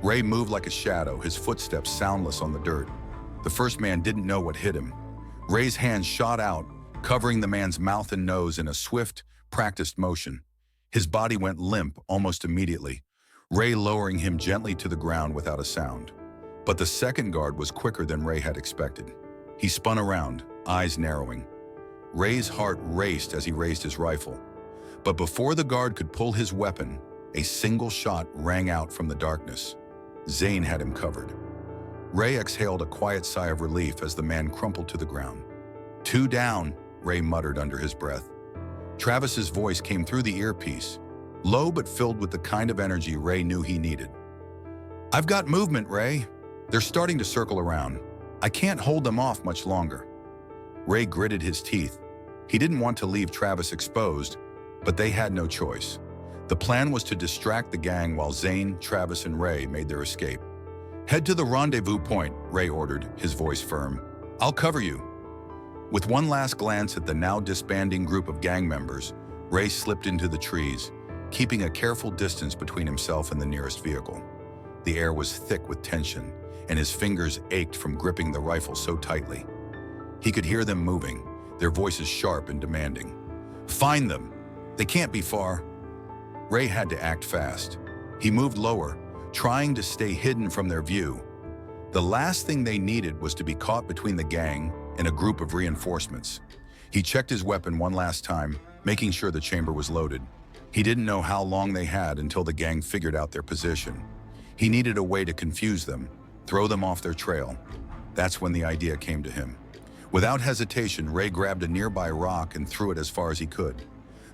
Ray moved like a shadow, his footsteps soundless on the dirt. The first man didn't know what hit him. Ray's hand shot out, covering the man's mouth and nose in a swift, practiced motion. His body went limp almost immediately, Ray lowering him gently to the ground without a sound. But the second guard was quicker than Ray had expected. He spun around, eyes narrowing. Ray's heart raced as he raised his rifle. But before the guard could pull his weapon, a single shot rang out from the darkness. Zane had him covered. Ray exhaled a quiet sigh of relief as the man crumpled to the ground. 2 down, Ray muttered under his breath. Travis's voice came through the earpiece, low but filled with the kind of energy Ray knew he needed. "I've got movement, Ray. They're starting to circle around. I can't hold them off much longer." Ray gritted his teeth. He didn't want to leave Travis exposed, but they had no choice. The plan was to distract the gang while Zane, Travis, and Ray made their escape. "Head to the rendezvous point," Ray ordered, his voice firm. "I'll cover you." With one last glance at the now disbanding group of gang members, Ray slipped into the trees, keeping a careful distance between himself and the nearest vehicle. The air was thick with tension, and his fingers ached from gripping the rifle so tightly. He could hear them moving, their voices sharp and demanding. "Find them! They can't be far." Ray had to act fast. He moved lower, trying to stay hidden from their view. The last thing they needed was to be caught between the gang and a group of reinforcements. He checked his weapon one last time, making sure the chamber was loaded. He didn't know how long they had until the gang figured out their position. He needed a way to confuse them, throw them off their trail. That's when the idea came to him. Without hesitation, Ray grabbed a nearby rock and threw it as far as he could.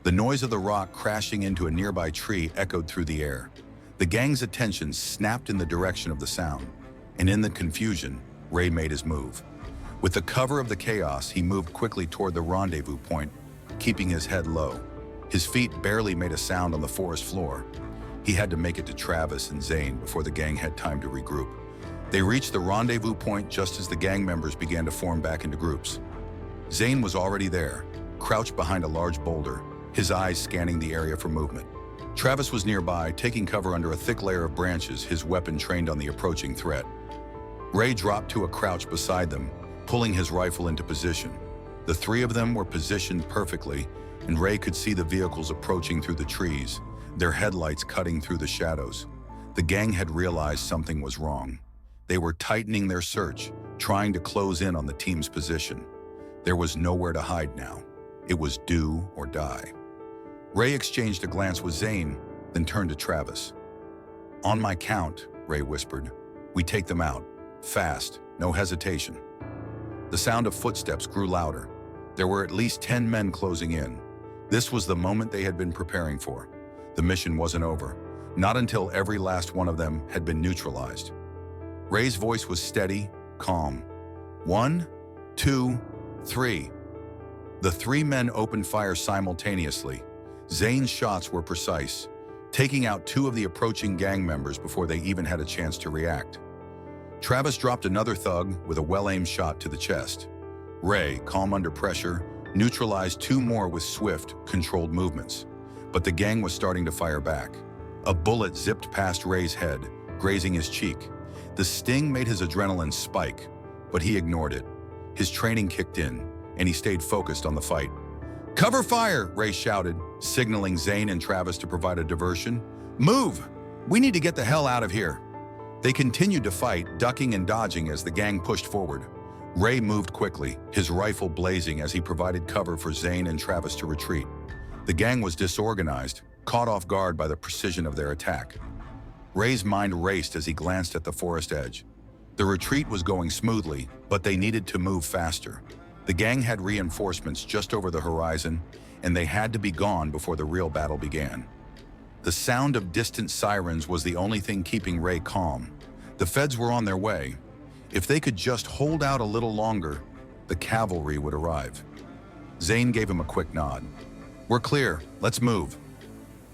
The noise of the rock crashing into a nearby tree echoed through the air. The gang's attention snapped in the direction of the sound, and in the confusion, Ray made his move. With the cover of the chaos, he moved quickly toward the rendezvous point, keeping his head low. His feet barely made a sound on the forest floor. He had to make it to Travis and Zane before the gang had time to regroup. They reached the rendezvous point just as the gang members began to form back into groups. Zane was already there, crouched behind a large boulder, his eyes scanning the area for movement. Travis was nearby, taking cover under a thick layer of branches, his weapon trained on the approaching threat. Ray dropped to a crouch beside them, pulling his rifle into position. The three of them were positioned perfectly, and Ray could see the vehicles approaching through the trees, their headlights cutting through the shadows. The gang had realized something was wrong. They were tightening their search, trying to close in on the team's position. There was nowhere to hide now. It was do or die. Ray exchanged a glance with Zane, then turned to Travis. "On my count," Ray whispered, "we take them out. Fast, no hesitation." The sound of footsteps grew louder. There were at least 10 men closing in. This was the moment they had been preparing for. The mission wasn't over, not until every last one of them had been neutralized. Ray's voice was steady, calm. 1, 2, 3. The three men opened fire simultaneously. Zane's shots were precise, taking out two of the approaching gang members before they even had a chance to react. Travis dropped another thug with a well-aimed shot to the chest. Ray, calm under pressure, neutralized two more with swift, controlled movements. But the gang was starting to fire back. A bullet zipped past Ray's head, grazing his cheek. The sting made his adrenaline spike, but he ignored it. His training kicked in, and he stayed focused on the fight. "Cover fire!" Ray shouted, signaling Zane and Travis to provide a diversion. "Move! We need to get the hell out of here!" They continued to fight, ducking and dodging as the gang pushed forward. Ray moved quickly, his rifle blazing as he provided cover for Zane and Travis to retreat. The gang was disorganized, caught off guard by the precision of their attack. Ray's mind raced as he glanced at the forest edge. The retreat was going smoothly, but they needed to move faster. The gang had reinforcements just over the horizon, and they had to be gone before the real battle began. The sound of distant sirens was the only thing keeping Ray calm. The feds were on their way. If they could just hold out a little longer, the cavalry would arrive. Zane gave him a quick nod. "We're clear, let's move."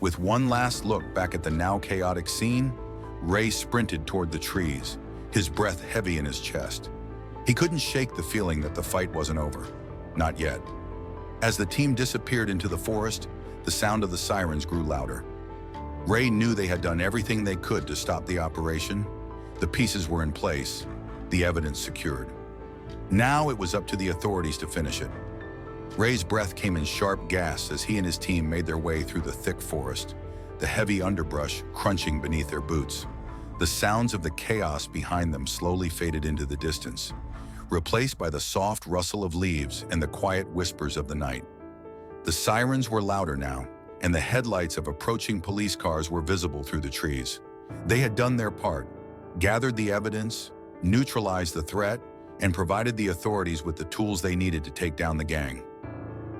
With one last look back at the now chaotic scene, Ray sprinted toward the trees, his breath heavy in his chest. He couldn't shake the feeling that the fight wasn't over. Not yet. As the team disappeared into the forest, the sound of the sirens grew louder. Ray knew they had done everything they could to stop the operation. The pieces were in place, the evidence secured. Now it was up to the authorities to finish it. Ray's breath came in sharp gasps as he and his team made their way through the thick forest, the heavy underbrush crunching beneath their boots. The sounds of the chaos behind them slowly faded into the distance, replaced by the soft rustle of leaves and the quiet whispers of the night. The sirens were louder now, and the headlights of approaching police cars were visible through the trees. They had done their part, gathered the evidence, neutralized the threat, and provided the authorities with the tools they needed to take down the gang.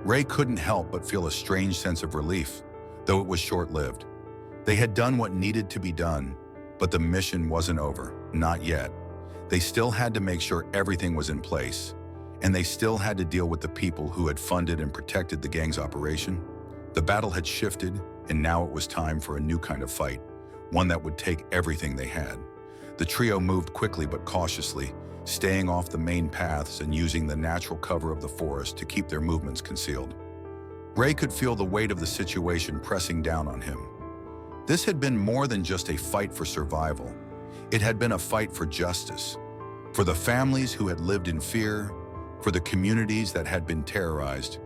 Ray couldn't help but feel a strange sense of relief, though it was short-lived. They had done what needed to be done, but the mission wasn't over, not yet. They still had to make sure everything was in place, and they still had to deal with the people who had funded and protected the gang's operation. The battle had shifted, and now it was time for a new kind of fight, one that would take everything they had. The trio moved quickly but cautiously, staying off the main paths and using the natural cover of the forest to keep their movements concealed. Ray could feel the weight of the situation pressing down on him. This had been more than just a fight for survival. It had been a fight for justice, for the families who had lived in fear, for the communities that had been terrorized,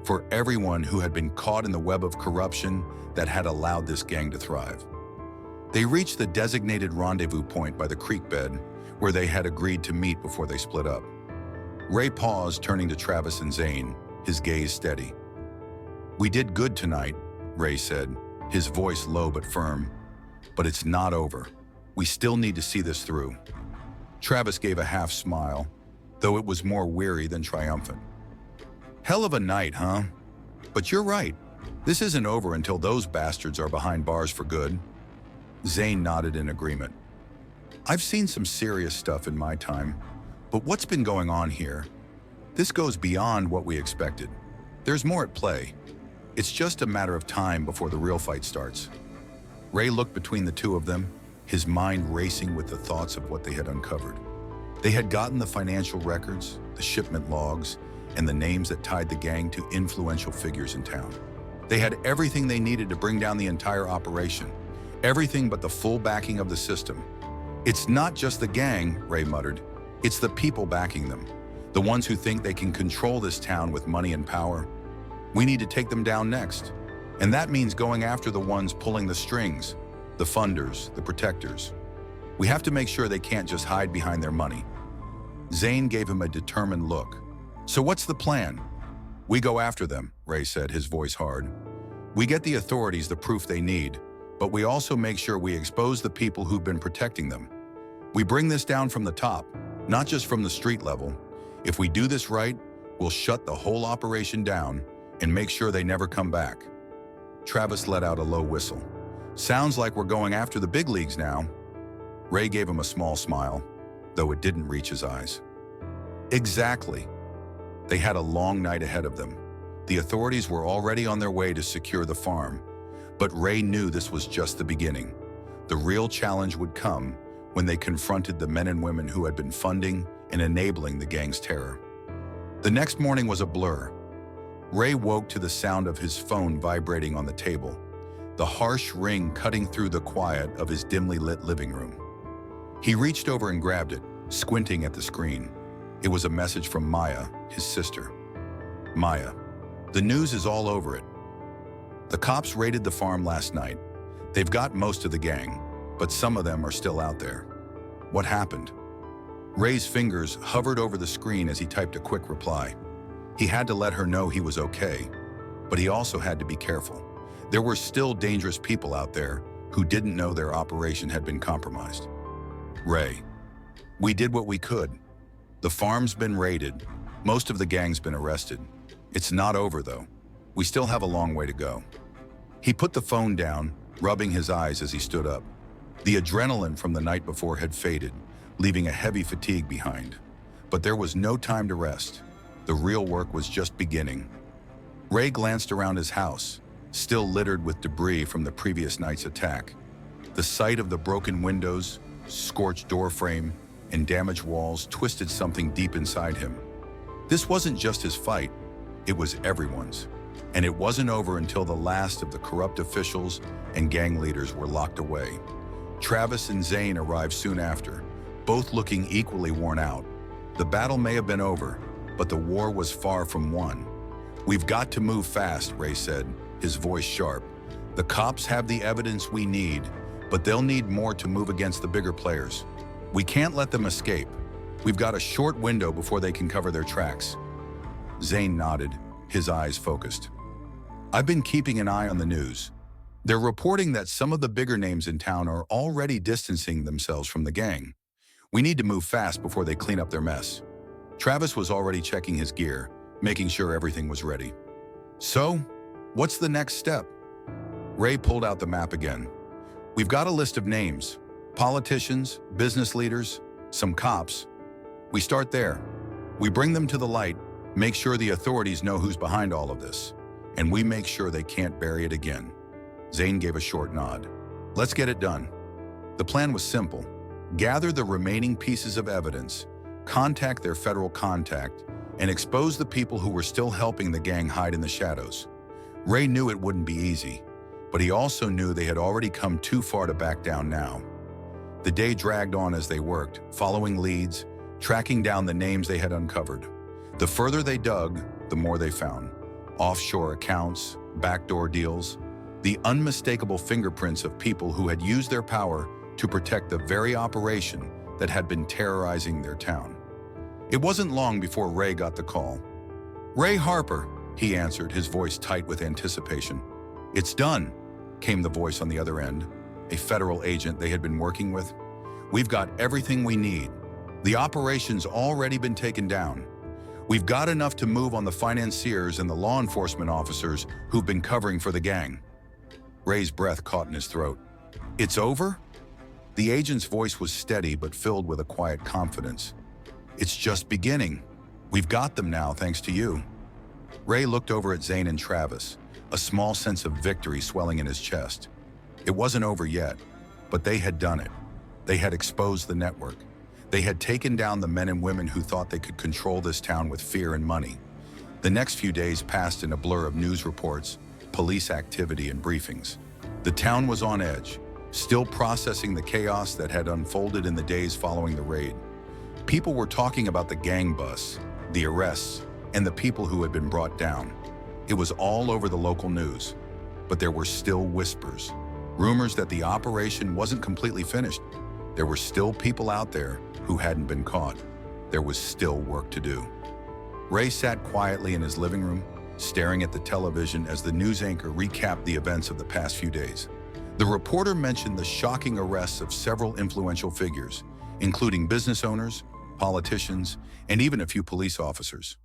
for everyone who had been caught in the web of corruption that had allowed this gang to thrive. They reached the designated rendezvous point by the creek bed, where they had agreed to meet before they split up. Ray paused, turning to Travis and Zane, his gaze steady. "We did good tonight," Ray said, his voice low but firm. "But it's not over. We still need to see this through." Travis gave a half smile. though it was more weary than triumphant. Hell of a night, huh? But you're right. This isn't over until those bastards are behind bars for good. Zane nodded in agreement. I've seen some serious stuff in my time, but what's been going on here? This goes beyond what we expected. There's more at play. It's just a matter of time before the real fight starts. Ray looked between the two of them, his mind racing with the thoughts of what they had uncovered. They had gotten the financial records, the shipment logs, and the names that tied the gang to influential figures in town. They had everything they needed to bring down the entire operation, everything but the full backing of the system. It's not just the gang, Ray muttered. It's the people backing them, the ones who think they can control this town with money and power. We need to take them down next. And that means going after the ones pulling the strings, the funders, the protectors. We have to make sure they can't just hide behind their money. Zane gave him a determined look. So what's the plan? We go after them, Ray said, his voice hard. We get the authorities the proof they need, but we also make sure we expose the people who've been protecting them. We bring this down from the top, not just from the street level. If we do this right, we'll shut the whole operation down and make sure they never come back. Travis let out a low whistle. Sounds like we're going after the big leagues now. Ray gave him a small smile, though it didn't reach his eyes. Exactly. They had a long night ahead of them. The authorities were already on their way to secure the farm, but Ray knew this was just the beginning. The real challenge would come when they confronted the men and women who had been funding and enabling the gang's terror. The next morning was a blur. Ray woke to the sound of his phone vibrating on the table, the harsh ring cutting through the quiet of his dimly lit living room. He reached over and grabbed it, squinting at the screen. It was a message from Maya, his sister. Maya, the news is all over it. The cops raided the farm last night. They've got most of the gang, but some of them are still out there. What happened? Ray's fingers hovered over the screen as he typed a quick reply. He had to let her know he was okay, but he also had to be careful. There were still dangerous people out there who didn't know their operation had been compromised. Ray, we did what we could. The farm's been raided. Most of the gang's been arrested. It's not over, though. We still have a long way to go. He put the phone down, rubbing his eyes as he stood up. The adrenaline from the night before had faded, leaving a heavy fatigue behind. But there was no time to rest. The real work was just beginning. Ray glanced around his house, still littered with debris from the previous night's attack. The sight of the broken windows, scorched door frame, and damaged walls twisted something deep inside him. This wasn't just his fight, it was everyone's. And it wasn't over until the last of the corrupt officials and gang leaders were locked away. Travis and Zane arrived soon after, both looking equally worn out. The battle may have been over, but the war was far from won. We've got to move fast, Ray said, his voice sharp. The cops have the evidence we need, but they'll need more to move against the bigger players. We can't let them escape. We've got a short window before they can cover their tracks. Zane nodded, his eyes focused. I've been keeping an eye on the news. They're reporting that some of the bigger names in town are already distancing themselves from the gang. We need to move fast before they clean up their mess. Travis was already checking his gear, making sure everything was ready. So, what's the next step? Ray pulled out the map again. We've got a list of names. Politicians, business leaders, some cops. We start there. We bring them to the light, make sure the authorities know who's behind all of this, and we make sure they can't bury it again. Zane gave a short nod. Let's get it done. The plan was simple. Gather the remaining pieces of evidence, contact their federal contact, and expose the people who were still helping the gang hide in the shadows. Ray knew it wouldn't be easy, but he also knew they had already come too far to back down now. The day dragged on as they worked, following leads, tracking down the names they had uncovered. The further they dug, the more they found. Offshore accounts, backdoor deals, the unmistakable fingerprints of people who had used their power to protect the very operation that had been terrorizing their town. It wasn't long before Ray got the call. Ray Harper, he answered, his voice tight with anticipation. It's done, came the voice on the other end, a federal agent they had been working with. We've got everything we need. The operation's already been taken down. We've got enough to move on the financiers and the law enforcement officers who've been covering for the gang. Ray's breath caught in his throat. It's over? The agent's voice was steady but filled with a quiet confidence. It's just beginning. We've got them now, thanks to you. Ray looked over at Zane and Travis, a small sense of victory swelling in his chest. It wasn't over yet, but they had done it. They had exposed the network. They had taken down the men and women who thought they could control this town with fear and money. The next few days passed in a blur of news reports, police activity, and briefings. The town was on edge, still processing the chaos that had unfolded in the days following the raid. People were talking about the gang bus, the arrests, and the people who had been brought down. It was all over the local news, but there were still whispers, rumors that the operation wasn't completely finished. There were still people out there who hadn't been caught. There was still work to do. Ray sat quietly in his living room, staring at the television as the news anchor recapped the events of the past few days. The reporter mentioned the shocking arrests of several influential figures, including business owners, politicians, and even a few police officers.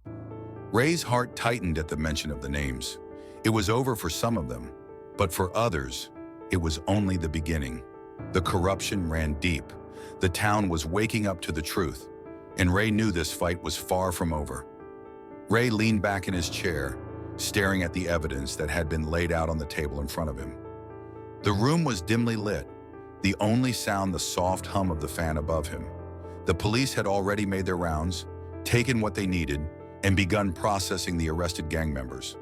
Ray's heart tightened at the mention of the names. It was over for some of them, but for others, it was only the beginning. The corruption ran deep. The town was waking up to the truth, and Ray knew this fight was far from over. Ray leaned back in his chair, staring at the evidence that had been laid out on the table in front of him. The room was dimly lit, the only sound the soft hum of the fan above him. The police had already made their rounds, taken what they needed, and begun processing the arrested gang members.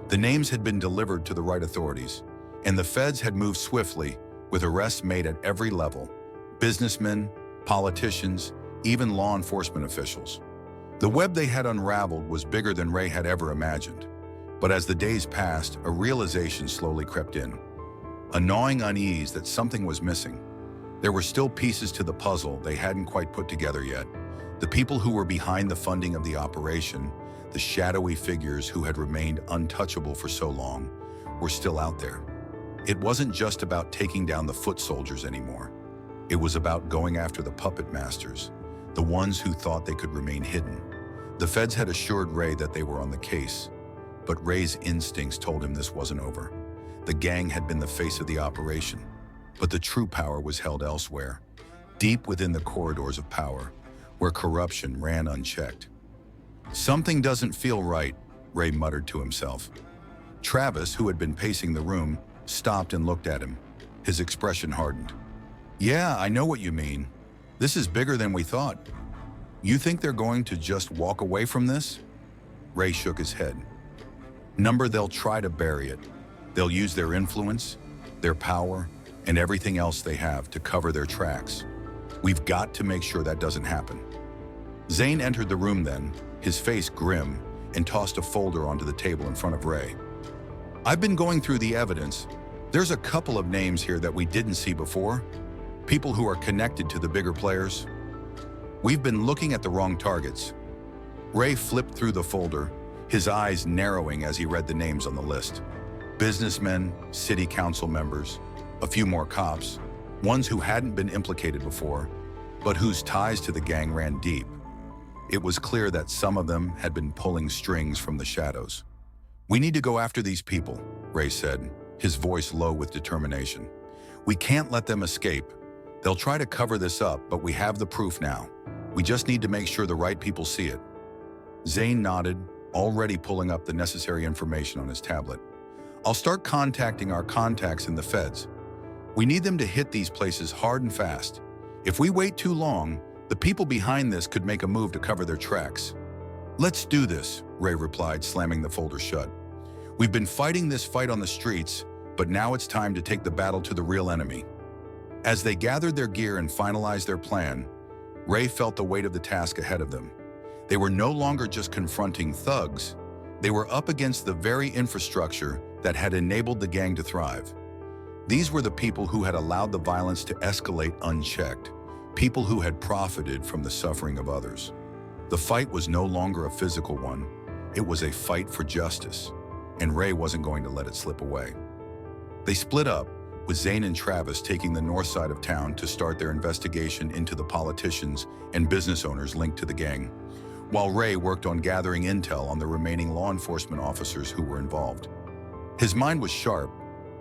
The names had been delivered to the right authorities, and the feds had moved swiftly, with arrests made at every level: businessmen, politicians, even law enforcement officials. The web they had unraveled was bigger than Ray had ever imagined. But as the days passed, a realization slowly crept in. A gnawing unease that something was missing. There were still pieces to the puzzle they hadn't quite put together yet. The people who were behind the funding of the operation, the shadowy figures who had remained untouchable for so long, were still out there. It wasn't just about taking down the foot soldiers anymore. It was about going after the puppet masters, the ones who thought they could remain hidden. The feds had assured Ray that they were on the case, but Ray's instincts told him this wasn't over. The gang had been the face of the operation, but the true power was held elsewhere, deep within the corridors of power, where corruption ran unchecked. Something doesn't feel right, Ray muttered to himself. Travis, who had been pacing the room, stopped and looked at him. His expression hardened. Yeah, I know what you mean. This is bigger than we thought. You think they're going to just walk away from this? Ray shook his head. They'll try to bury it. They'll use their influence, their power, and everything else they have to cover their tracks. We've got to make sure that doesn't happen. Zane entered the room then, his face grim, and tossed a folder onto the table in front of Ray. I've been going through the evidence. There's a couple of names here that we didn't see before. People who are connected to the bigger players. We've been looking at the wrong targets. Ray flipped through the folder, his eyes narrowing as he read the names on the list. Businessmen, city council members, a few more cops, ones who hadn't been implicated before, but whose ties to the gang ran deep. It was clear that some of them had been pulling strings from the shadows. We need to go after these people, Ray said, his voice low with determination. We can't let them escape. They'll try to cover this up, but we have the proof now. We just need to make sure the right people see it. Zane nodded, already pulling up the necessary information on his tablet. I'll start contacting our contacts in the feds. We need them to hit these places hard and fast. If we wait too long, the people behind this could make a move to cover their tracks. Let's do this, Ray replied, slamming the folder shut. We've been fighting this fight on the streets, but now it's time to take the battle to the real enemy. As they gathered their gear and finalized their plan, Ray felt the weight of the task ahead of them. They were no longer just confronting thugs. They were up against the very infrastructure that had enabled the gang to thrive. These were the people who had allowed the violence to escalate unchecked, people who had profited from the suffering of others. The fight was no longer a physical one. It was a fight for justice, and Ray wasn't going to let it slip away. They split up, with Zane and Travis taking the north side of town to start their investigation into the politicians and business owners linked to the gang, while Ray worked on gathering intel on the remaining law enforcement officers who were involved. His mind was sharp,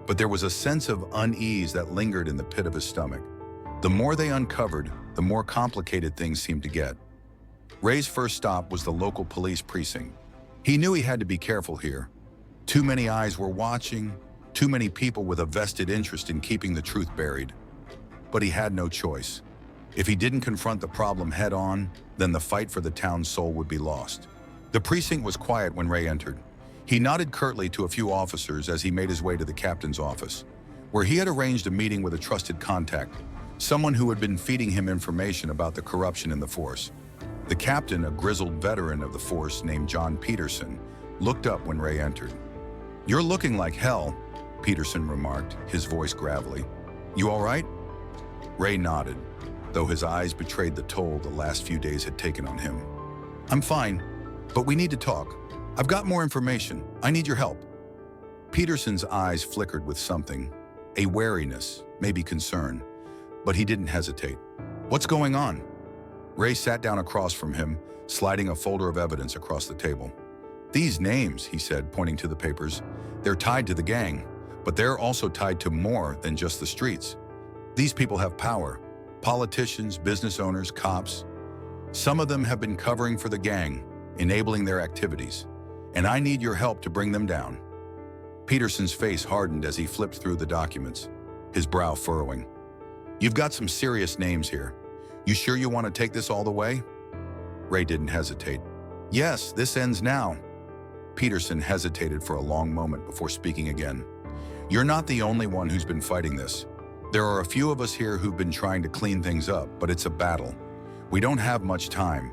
but there was a sense of unease that lingered in the pit of his stomach. The more they uncovered, the more complicated things seemed to get. Ray's first stop was the local police precinct. He knew he had to be careful here. Too many eyes were watching, too many people with a vested interest in keeping the truth buried. But he had no choice. If he didn't confront the problem head-on, then the fight for the town's soul would be lost. The precinct was quiet when Ray entered. He nodded curtly to a few officers as he made his way to the captain's office, where he had arranged a meeting with a trusted contact, someone who had been feeding him information about the corruption in the force. The captain, a grizzled veteran of the force named John Peterson, looked up when Ray entered. "You're looking like hell," Peterson remarked, his voice gravelly. "You all right?" Ray nodded, though his eyes betrayed the toll the last few days had taken on him. "I'm fine, but we need to talk. I've got more information. I need your help." Peterson's eyes flickered with something, a wariness, maybe concern, but he didn't hesitate. "What's going on?" Ray sat down across from him, sliding a folder of evidence across the table. "These names," he said, pointing to the papers, "they're tied to the gang, but they're also tied to more than just the streets. These people have power. Politicians, business owners, cops. Some of them have been covering for the gang, enabling their activities, and I need your help to bring them down." Peterson's face hardened as he flipped through the documents, his brow furrowing. "You've got some serious names here. You sure you want to take this all the way?" Ray didn't hesitate. "Yes, this ends now." Peterson hesitated for a long moment before speaking again. "You're not the only one who's been fighting this. There are a few of us here who've been trying to clean things up, but it's a battle. We don't have much time.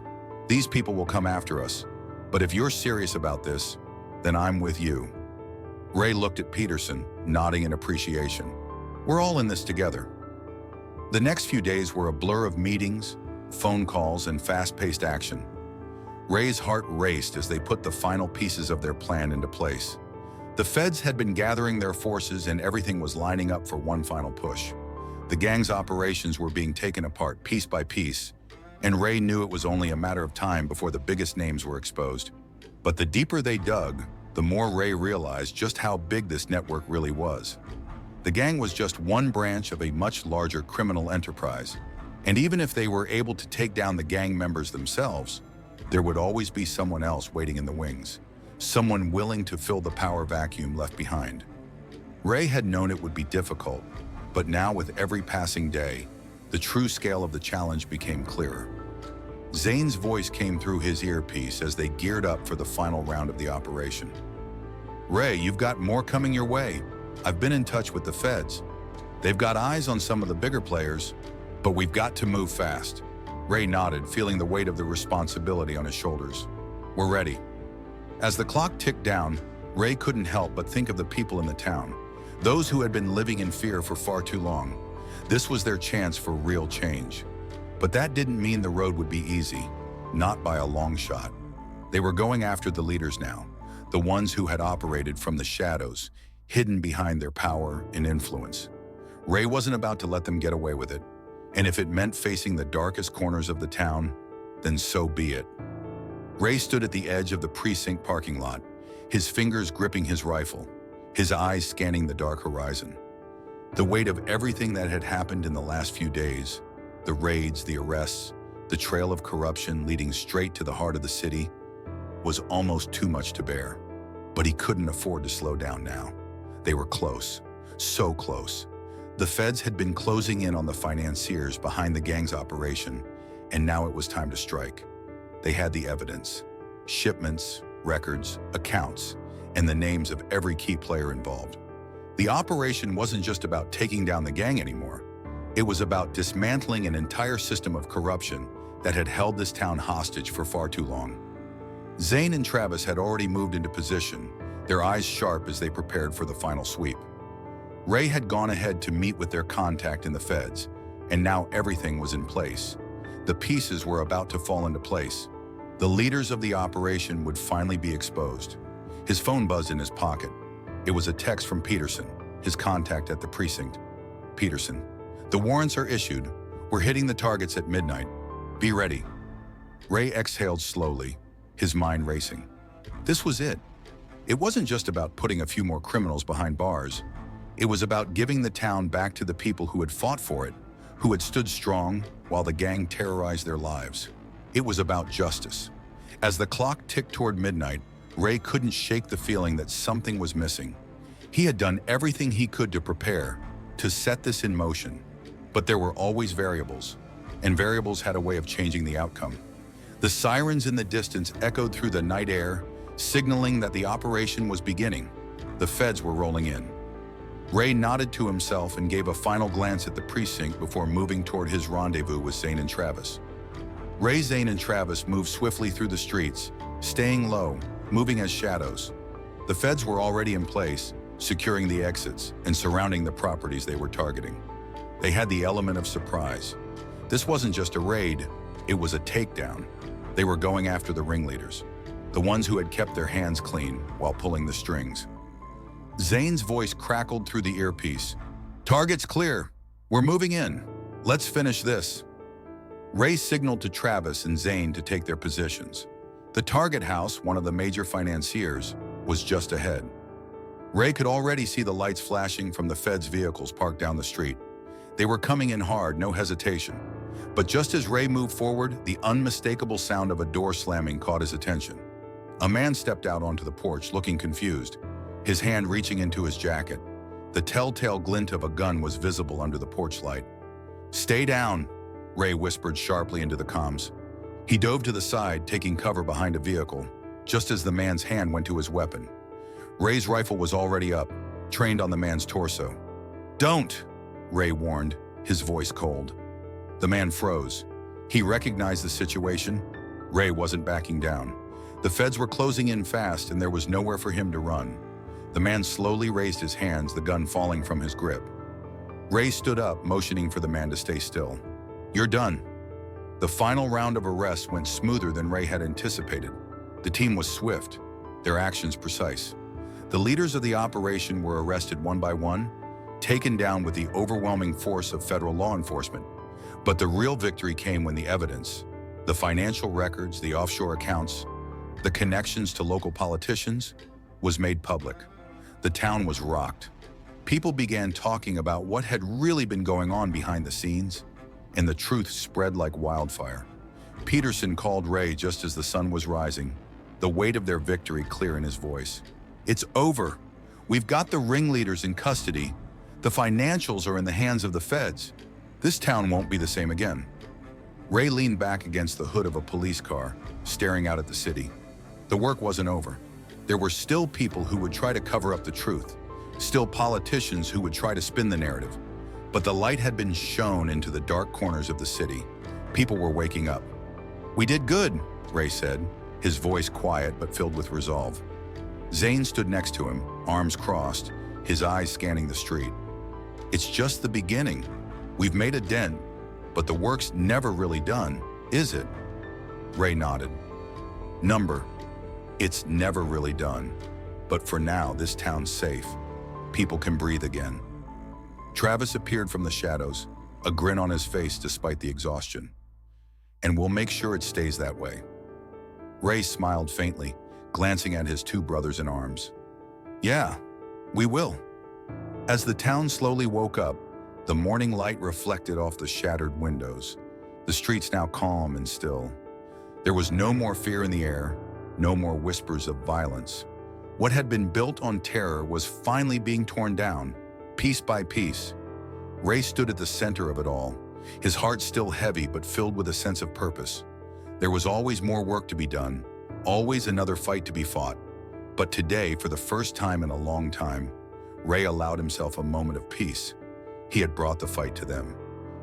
These people will come after us. But if you're serious about this, then I'm with you." Ray looked at Peterson, nodding in appreciation. "We're all in this together." The next few days were a blur of meetings, phone calls, and fast-paced action. Ray's heart raced as they put the final pieces of their plan into place. The feds had been gathering their forces and everything was lining up for one final push. The gang's operations were being taken apart piece by piece, and Ray knew it was only a matter of time before the biggest names were exposed. But the deeper they dug, the more Ray realized just how big this network really was. The gang was just one branch of a much larger criminal enterprise, and even if they were able to take down the gang members themselves, there would always be someone else waiting in the wings, someone willing to fill the power vacuum left behind. Ray had known it would be difficult, but now with every passing day, the true scale of the challenge became clearer. Zane's voice came through his earpiece as they geared up for the final round of the operation. "Ray, you've got more coming your way. I've been in touch with the feds. They've got eyes on some of the bigger players, but we've got to move fast." Ray nodded, feeling the weight of the responsibility on his shoulders. "We're ready." As the clock ticked down, Ray couldn't help but think of the people in the town, those who had been living in fear for far too long. This was their chance for real change. But that didn't mean the road would be easy, not by a long shot. They were going after the leaders now, the ones who had operated from the shadows, hidden behind their power and influence. Ray wasn't about to let them get away with it, and if it meant facing the darkest corners of the town, then so be it. Ray stood at the edge of the precinct parking lot, his fingers gripping his rifle, his eyes scanning the dark horizon. The weight of everything that had happened in the last few days, the raids, the arrests, the trail of corruption leading straight to the heart of the city, was almost too much to bear. But he couldn't afford to slow down now. They were close, so close. The feds had been closing in on the financiers behind the gang's operation, and now it was time to strike. They had the evidence, shipments, records, accounts, and the names of every key player involved. The operation wasn't just about taking down the gang anymore. It was about dismantling an entire system of corruption that had held this town hostage for far too long. Zane and Travis had already moved into position, their eyes sharp as they prepared for the final sweep. Ray had gone ahead to meet with their contact in the feds, and now everything was in place. The pieces were about to fall into place. The leaders of the operation would finally be exposed. His phone buzzed in his pocket. It was a text from Peterson, his contact at the precinct. "Peterson, the warrants are issued. We're hitting the targets at midnight. Be ready." Ray exhaled slowly, his mind racing. This was it. It wasn't just about putting a few more criminals behind bars. It was about giving the town back to the people who had fought for it, who had stood strong while the gang terrorized their lives. It was about justice. As the clock ticked toward midnight, Ray couldn't shake the feeling that something was missing. He had done everything he could to prepare, to set this in motion. But there were always variables, and variables had a way of changing the outcome. The sirens in the distance echoed through the night air, signaling that the operation was beginning. The feds were rolling in. Ray nodded to himself and gave a final glance at the precinct before moving toward his rendezvous with Zane and Travis. Ray, Zane, and Travis moved swiftly through the streets, staying low, moving as shadows. The feds were already in place, securing the exits and surrounding the properties they were targeting. They had the element of surprise. This wasn't just a raid, it was a takedown. They were going after the ringleaders, the ones who had kept their hands clean while pulling the strings. Zane's voice crackled through the earpiece. "Target's clear. We're moving in. Let's finish this." Ray signaled to Travis and Zane to take their positions. The target house, one of the major financiers, was just ahead. Ray could already see the lights flashing from the feds' vehicles parked down the street. They were coming in hard, no hesitation. But just as Ray moved forward, the unmistakable sound of a door slamming caught his attention. A man stepped out onto the porch, looking confused, his hand reaching into his jacket. The telltale glint of a gun was visible under the porch light. "Stay down," Ray whispered sharply into the comms. He dove to the side, taking cover behind a vehicle, just as the man's hand went to his weapon. Ray's rifle was already up, trained on the man's torso. "Don't," Ray warned, his voice cold. The man froze. He recognized the situation. Ray wasn't backing down. The feds were closing in fast, and there was nowhere for him to run. The man slowly raised his hands, the gun falling from his grip. Ray stood up, motioning for the man to stay still. "You're done." The final round of arrests went smoother than Ray had anticipated. The team was swift, their actions precise. The leaders of the operation were arrested one by one, taken down with the overwhelming force of federal law enforcement. But the real victory came when the evidence, the financial records, the offshore accounts, the connections to local politicians, was made public. The town was rocked. People began talking about what had really been going on behind the scenes, and the truth spread like wildfire. Peterson called Ray just as the sun was rising, the weight of their victory clear in his voice. "It's over. We've got the ringleaders in custody. The financials are in the hands of the feds. This town won't be the same again." Ray leaned back against the hood of a police car, staring out at the city. The work wasn't over. There were still people who would try to cover up the truth, still politicians who would try to spin the narrative. But the light had been shone into the dark corners of the city. People were waking up. "We did good," Ray said, his voice quiet but filled with resolve. Zane stood next to him, arms crossed, his eyes scanning the street. "It's just the beginning. We've made a dent, but the work's never really done, is it?" Ray nodded. It's never really done. But for now, this town's safe. People can breathe again." Travis appeared from the shadows, a grin on his face despite the exhaustion. "And we'll make sure it stays that way." Ray smiled faintly, glancing at his two brothers in arms. "Yeah, we will." As the town slowly woke up, the morning light reflected off the shattered windows. The streets now calm and still. There was no more fear in the air, no more whispers of violence. What had been built on terror was finally being torn down, piece by piece. Ray stood at the center of it all, his heart still heavy but filled with a sense of purpose. There was always more work to be done, always another fight to be fought. But today, for the first time in a long time, Ray allowed himself a moment of peace. He had brought the fight to them,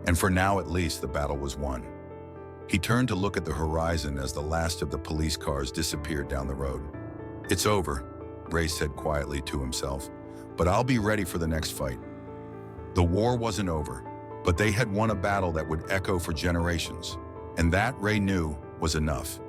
and for now at least the battle was won. He turned to look at the horizon as the last of the police cars disappeared down the road. "It's over," Ray said quietly to himself, "but I'll be ready for the next fight." The war wasn't over, but they had won a battle that would echo for generations, and that, Ray knew, was enough.